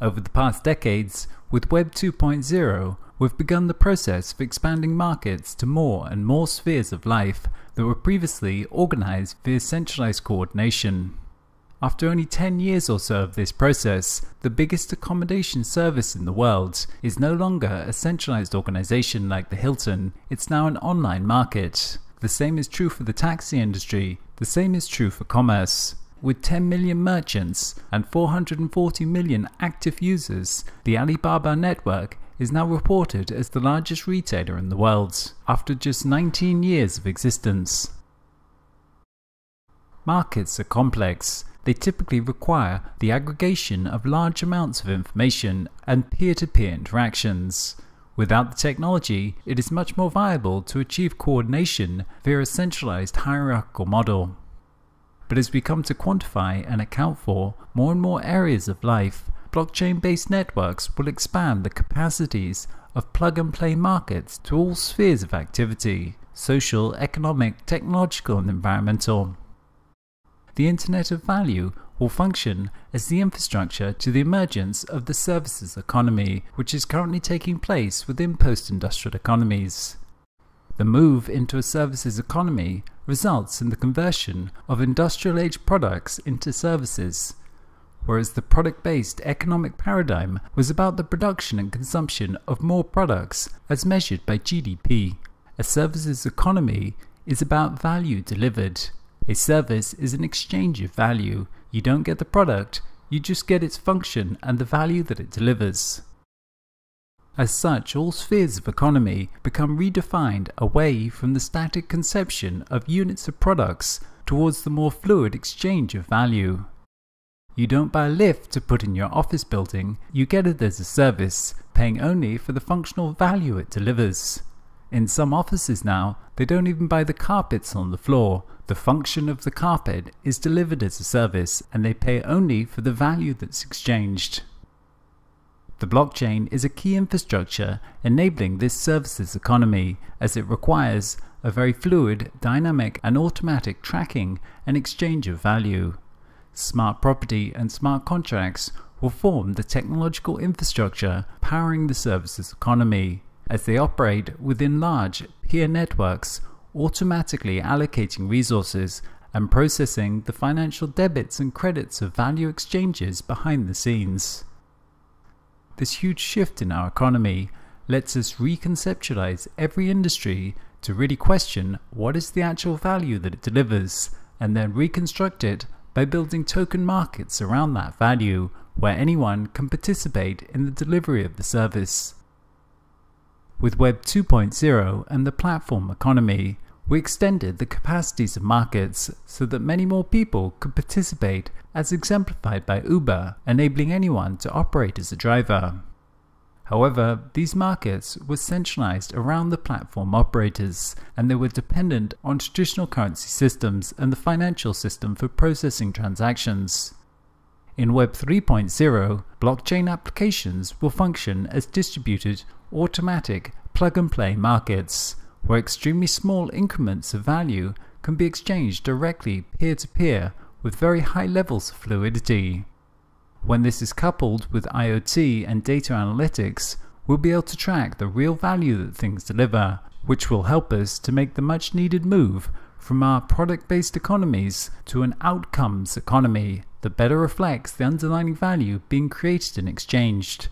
Over the past decades, with Web 2.0, we've begun the process of expanding markets to more and more spheres of life that were previously organized via centralized coordination. After only 10 years or so of this process, the biggest accommodation service in the world is no longer a centralized organization like the Hilton, it's now an online market. The same is true for the taxi industry, the same is true for commerce. With 10 million merchants and 440 million active users, the Alibaba network is now reported as the largest retailer in the world, after just 19 years of existence. Markets are complex. They typically require the aggregation of large amounts of information and peer-to-peer interactions. Without the technology, it is much more viable to achieve coordination via a centralized hierarchical model. But as we come to quantify and account for more and more areas of life, blockchain-based networks will expand the capacities of plug-and-play markets to all spheres of activity: social, economic, technological, and environmental. The Internet of Value will function as the infrastructure to the emergence of the services economy, which is currently taking place within post-industrial economies. The move into a services economy results in the conversion of industrial-age products into services, whereas the product-based economic paradigm was about the production and consumption of more products as measured by GDP. A services economy is about value delivered. A service is an exchange of value. You don't get the product, you just get its function and the value that it delivers. As such, all spheres of economy become redefined away from the static conception of units of products towards the more fluid exchange of value. You don't buy a lift to put in your office building, you get it as a service, paying only for the functional value it delivers. In some offices now, they don't even buy the carpets on the floor. The function of the carpet is delivered as a service, and they pay only for the value that's exchanged. The blockchain is a key infrastructure enabling this services economy, as it requires a very fluid, dynamic and automatic tracking and exchange of value. Smart property and smart contracts will form the technological infrastructure powering the services economy, as they operate within large peer networks, automatically allocating resources and processing the financial debits and credits of value exchanges behind the scenes. This huge shift in our economy lets us reconceptualize every industry to really question what is the actual value that it delivers, and then reconstruct it by building token markets around that value, where anyone can participate in the delivery of the service. With Web 2.0 and the platform economy, we extended the capacities of markets so that many more people could participate, as exemplified by Uber, enabling anyone to operate as a driver. However, these markets were centralized around the platform operators, and they were dependent on traditional currency systems and the financial system for processing transactions. In Web 3.0, blockchain applications will function as distributed, automatic, plug-and-play markets, where extremely small increments of value can be exchanged directly peer-to-peer with very high levels of fluidity. When this is coupled with IoT and data analytics, we'll be able to track the real value that things deliver, which will help us to make the much needed move from our product-based economies to an outcomes economy that better reflects the underlying value being created and exchanged.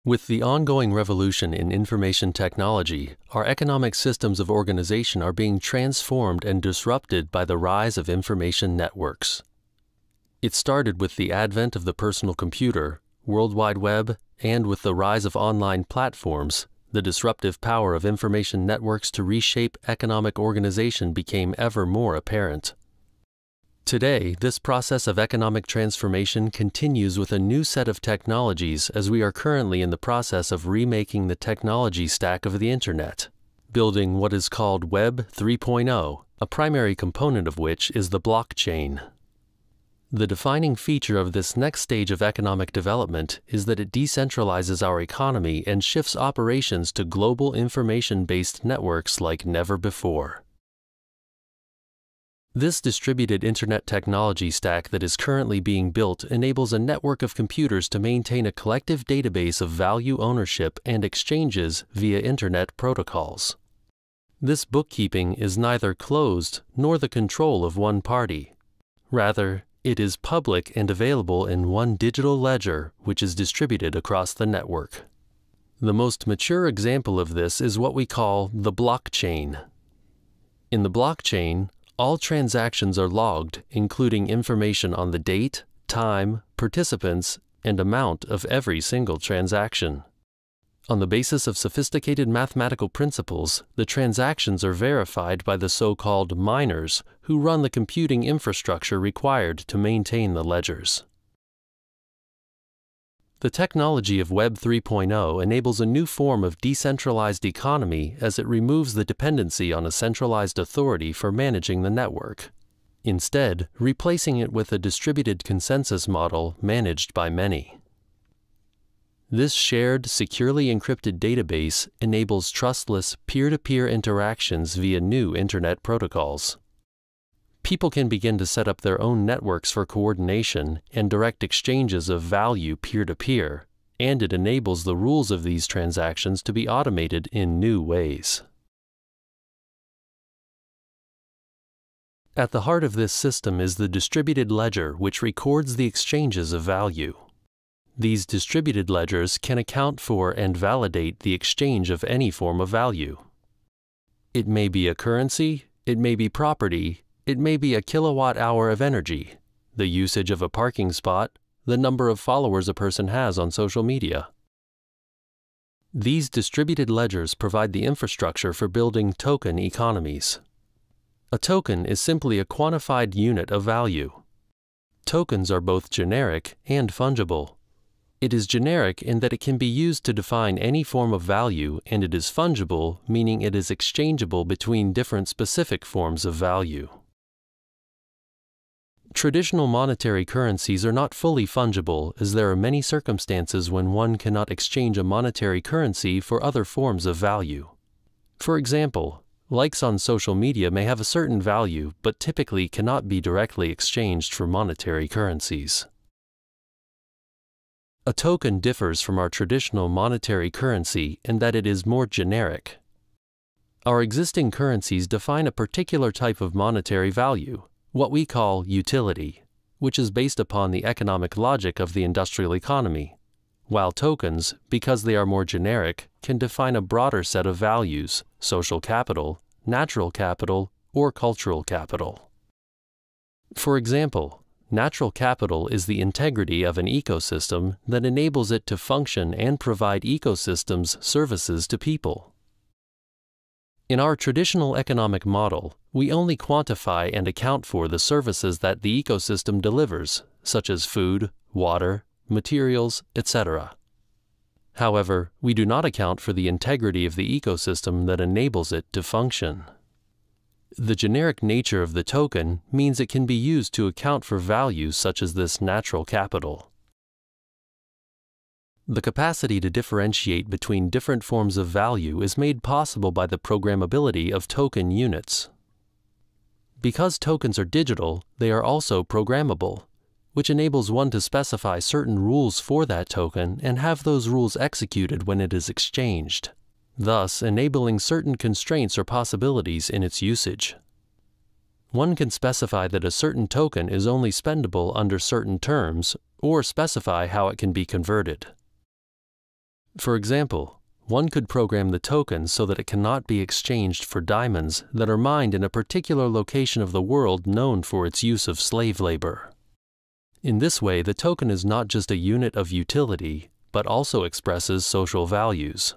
With the ongoing revolution in information technology, our economic systems of organization are being transformed and disrupted by the rise of information networks. It started with the advent of the personal computer, World Wide Web, and with the rise of online platforms, the disruptive power of information networks to reshape economic organization became ever more apparent. Today, this process of economic transformation continues with a new set of technologies, as we are currently in the process of remaking the technology stack of the Internet, building what is called Web 3.0, a primary component of which is the blockchain. The defining feature of this next stage of economic development is that it decentralizes our economy and shifts operations to global information-based networks like never before. This distributed Internet technology stack that is currently being built enables a network of computers to maintain a collective database of value ownership and exchanges via Internet protocols. This bookkeeping is neither closed nor the control of one party. Rather, it is public and available in one digital ledger which is distributed across the network. The most mature example of this is what we call the blockchain. In the blockchain, all transactions are logged, including information on the date, time, participants, and amount of every single transaction. On the basis of sophisticated mathematical principles, the transactions are verified by the so-called miners who run the computing infrastructure required to maintain the ledgers. The technology of Web 3.0 enables a new form of decentralized economy, as it removes the dependency on a centralized authority for managing the network, instead replacing it with a distributed consensus model managed by many. This shared, securely encrypted database enables trustless peer-to-peer interactions via new Internet protocols. People can begin to set up their own networks for coordination and direct exchanges of value peer-to-peer, and it enables the rules of these transactions to be automated in new ways. At the heart of this system is the distributed ledger, which records the exchanges of value. These distributed ledgers can account for and validate the exchange of any form of value. It may be a currency, it may be property, it may be a kilowatt-hour of energy, the usage of a parking spot, the number of followers a person has on social media. These distributed ledgers provide the infrastructure for building token economies. A token is simply a quantified unit of value. Tokens are both generic and fungible. It is generic in that it can be used to define any form of value, and it is fungible, meaning it is exchangeable between different specific forms of value. Traditional monetary currencies are not fully fungible, as there are many circumstances when one cannot exchange a monetary currency for other forms of value. For example, likes on social media may have a certain value, but typically cannot be directly exchanged for monetary currencies. A token differs from our traditional monetary currency in that it is more generic. Our existing currencies define a particular type of monetary value, what we call utility, which is based upon the economic logic of the industrial economy, while tokens, because they are more generic, can define a broader set of values, social capital, natural capital, or cultural capital. For example, natural capital is the integrity of an ecosystem that enables it to function and provide ecosystems services to people. In our traditional economic model, we only quantify and account for the services that the ecosystem delivers, such as food, water, materials, etc. However, we do not account for the integrity of the ecosystem that enables it to function. The generic nature of the token means it can be used to account for values such as this natural capital. The capacity to differentiate between different forms of value is made possible by the programmability of token units. Because tokens are digital, they are also programmable, which enables one to specify certain rules for that token and have those rules executed when it is exchanged, thus enabling certain constraints or possibilities in its usage. One can specify that a certain token is only spendable under certain terms, or specify how it can be converted. For example, one could program the token so that it cannot be exchanged for diamonds that are mined in a particular location of the world known for its use of slave labor. In this way, the token is not just a unit of utility, but also expresses social values.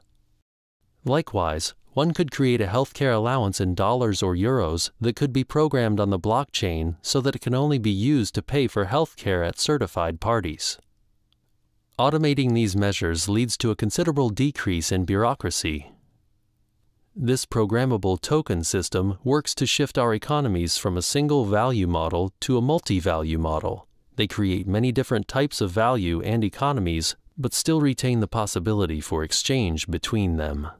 Likewise, one could create a healthcare allowance in dollars or euros that could be programmed on the blockchain so that it can only be used to pay for healthcare at certified parties. Automating these measures leads to a considerable decrease in bureaucracy. This programmable token system works to shift our economies from a single value model to a multi-value model. They create many different types of value and economies, but still retain the possibility for exchange between them.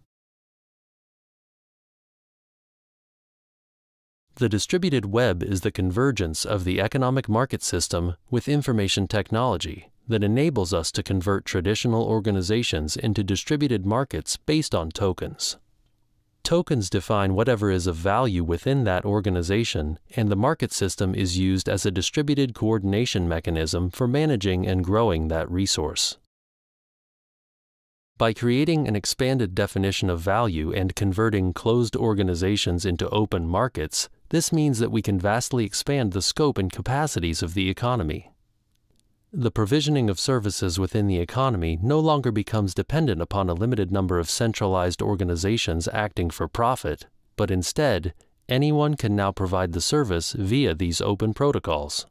The distributed web is the convergence of the economic market system with information technology that enables us to convert traditional organizations into distributed markets based on tokens. Tokens define whatever is of value within that organization, and the market system is used as a distributed coordination mechanism for managing and growing that resource. By creating an expanded definition of value and converting closed organizations into open markets, this means that we can vastly expand the scope and capacities of the economy. The provisioning of services within the economy no longer becomes dependent upon a limited number of centralized organizations acting for profit, but instead, anyone can now provide the service via these open protocols.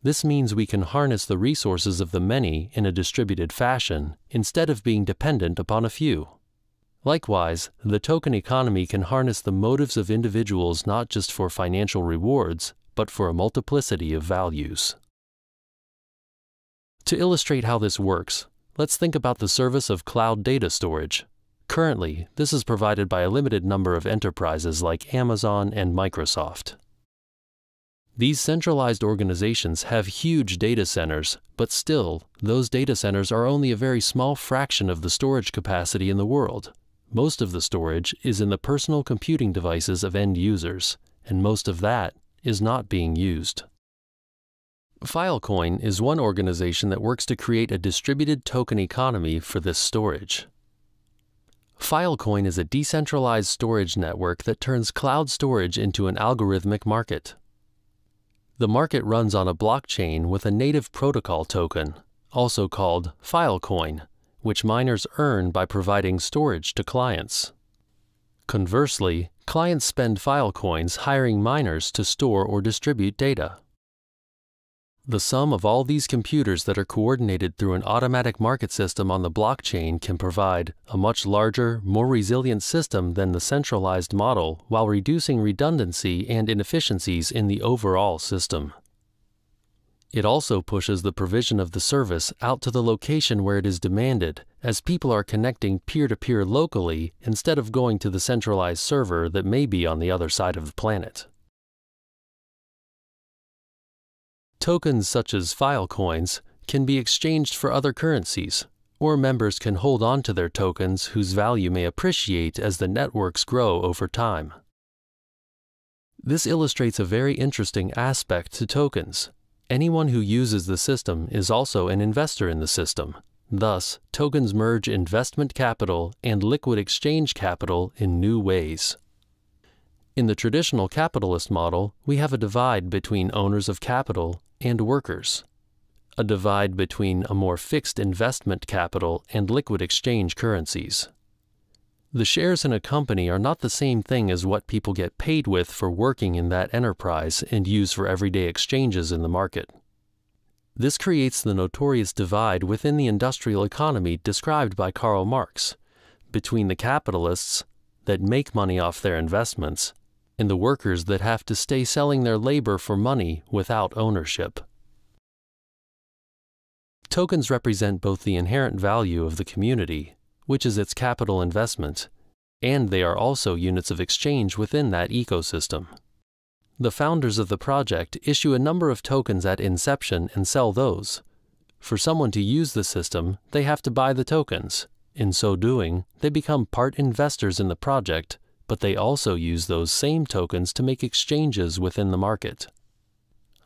This means we can harness the resources of the many in a distributed fashion instead of being dependent upon a few. Likewise, the token economy can harness the motives of individuals not just for financial rewards, but for a multiplicity of values. To illustrate how this works, let's think about the service of cloud data storage. Currently, this is provided by a limited number of enterprises like Amazon and Microsoft. These centralized organizations have huge data centers, but still, those data centers are only a very small fraction of the storage capacity in the world. Most of the storage is in the personal computing devices of end users, and most of that is not being used. Filecoin is one organization that works to create a distributed token economy for this storage. Filecoin is a decentralized storage network that turns cloud storage into an algorithmic market. The market runs on a blockchain with a native protocol token, also called Filecoin, which miners earn by providing storage to clients. Conversely, clients spend Filecoins hiring miners to store or distribute data. The sum of all these computers that are coordinated through an automatic market system on the blockchain can provide a much larger, more resilient system than the centralized model while reducing redundancy and inefficiencies in the overall system. It also pushes the provision of the service out to the location where it is demanded, as people are connecting peer-to-peer locally instead of going to the centralized server that may be on the other side of the planet. Tokens such as Filecoins can be exchanged for other currencies, or members can hold on to their tokens whose value may appreciate as the networks grow over time. This illustrates a very interesting aspect to tokens. Anyone who uses the system is also an investor in the system. Thus, tokens merge investment capital and liquid exchange capital in new ways. In the traditional capitalist model, we have a divide between owners of capital and workers, a divide between a more fixed investment capital and liquid exchange currencies. The shares in a company are not the same thing as what people get paid with for working in that enterprise and use for everyday exchanges in the market. This creates the notorious divide within the industrial economy described by Karl Marx, between the capitalists that make money off their investments and the workers that have to stay selling their labor for money without ownership. Tokens represent both the inherent value of the community, which is its capital investment, and they are also units of exchange within that ecosystem. The founders of the project issue a number of tokens at inception and sell those. For someone to use the system, they have to buy the tokens. In so doing, they become part investors in the project, but they also use those same tokens to make exchanges within the market.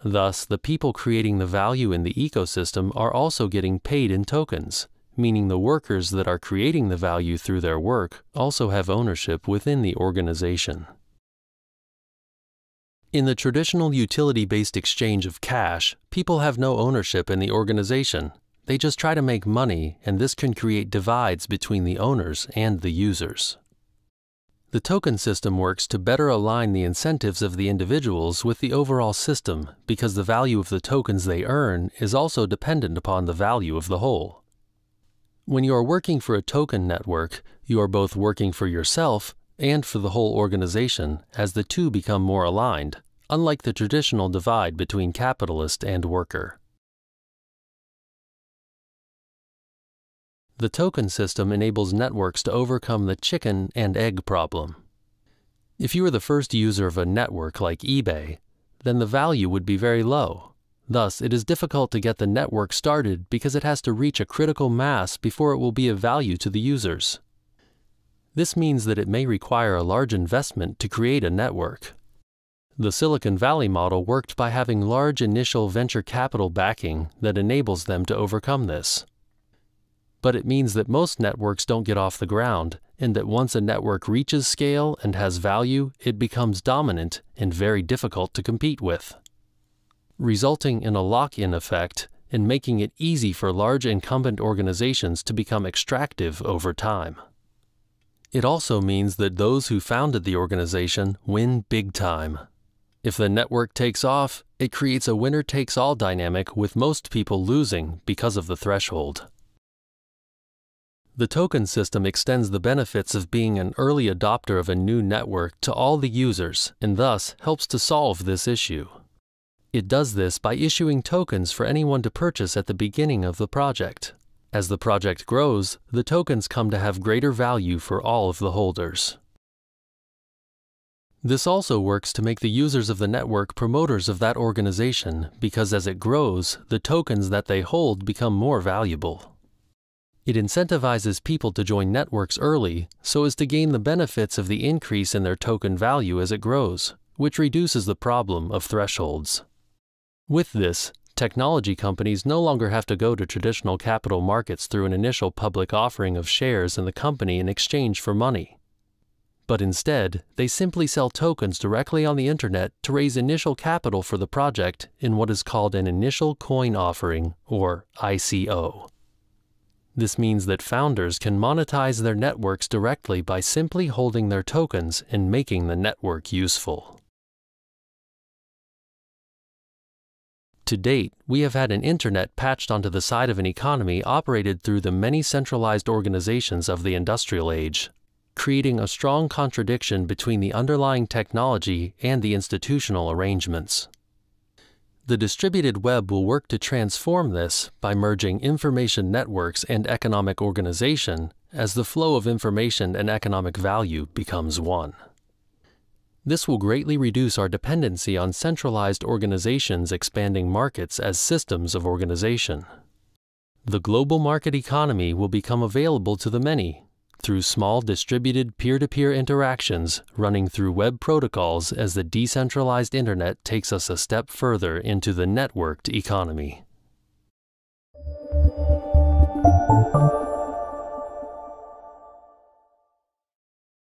Thus, the people creating the value in the ecosystem are also getting paid in tokens, meaning the workers that are creating the value through their work also have ownership within the organization. In the traditional utility-based exchange of cash, people have no ownership in the organization. They just try to make money, and this can create divides between the owners and the users. The token system works to better align the incentives of the individuals with the overall system because the value of the tokens they earn is also dependent upon the value of the whole. When you are working for a token network, you are both working for yourself and for the whole organization as the two become more aligned, unlike the traditional divide between capitalist and worker. The token system enables networks to overcome the chicken and egg problem. If you are the first user of a network like eBay, then the value would be very low. Thus, it is difficult to get the network started because it has to reach a critical mass before it will be of value to the users. This means that it may require a large investment to create a network. The Silicon Valley model worked by having large initial venture capital backing that enables them to overcome this. But it means that most networks don't get off the ground, and that once a network reaches scale and has value, it becomes dominant and very difficult to compete with, resulting in a lock-in effect and making it easy for large incumbent organizations to become extractive over time. It also means that those who founded the organization win big time. If the network takes off, it creates a winner-takes-all dynamic with most people losing because of the threshold. The token system extends the benefits of being an early adopter of a new network to all the users and thus helps to solve this issue. It does this by issuing tokens for anyone to purchase at the beginning of the project. As the project grows, the tokens come to have greater value for all of the holders. This also works to make the users of the network promoters of that organization because as it grows, the tokens that they hold become more valuable. It incentivizes people to join networks early so as to gain the benefits of the increase in their token value as it grows, which reduces the problem of thresholds. With this, technology companies no longer have to go to traditional capital markets through an initial public offering of shares in the company in exchange for money. But instead, they simply sell tokens directly on the internet to raise initial capital for the project in what is called an initial coin offering, or ICO. This means that founders can monetize their networks directly by simply holding their tokens and making the network useful. To date, we have had an internet patched onto the side of an economy operated through the many centralized organizations of the industrial age, creating a strong contradiction between the underlying technology and the institutional arrangements. The distributed web will work to transform this by merging information networks and economic organization as the flow of information and economic value becomes one. This will greatly reduce our dependency on centralized organizations expanding markets as systems of organization. The global market economy will become available to the many through small distributed peer-to-peer interactions running through web protocols as the decentralized internet takes us a step further into the networked economy.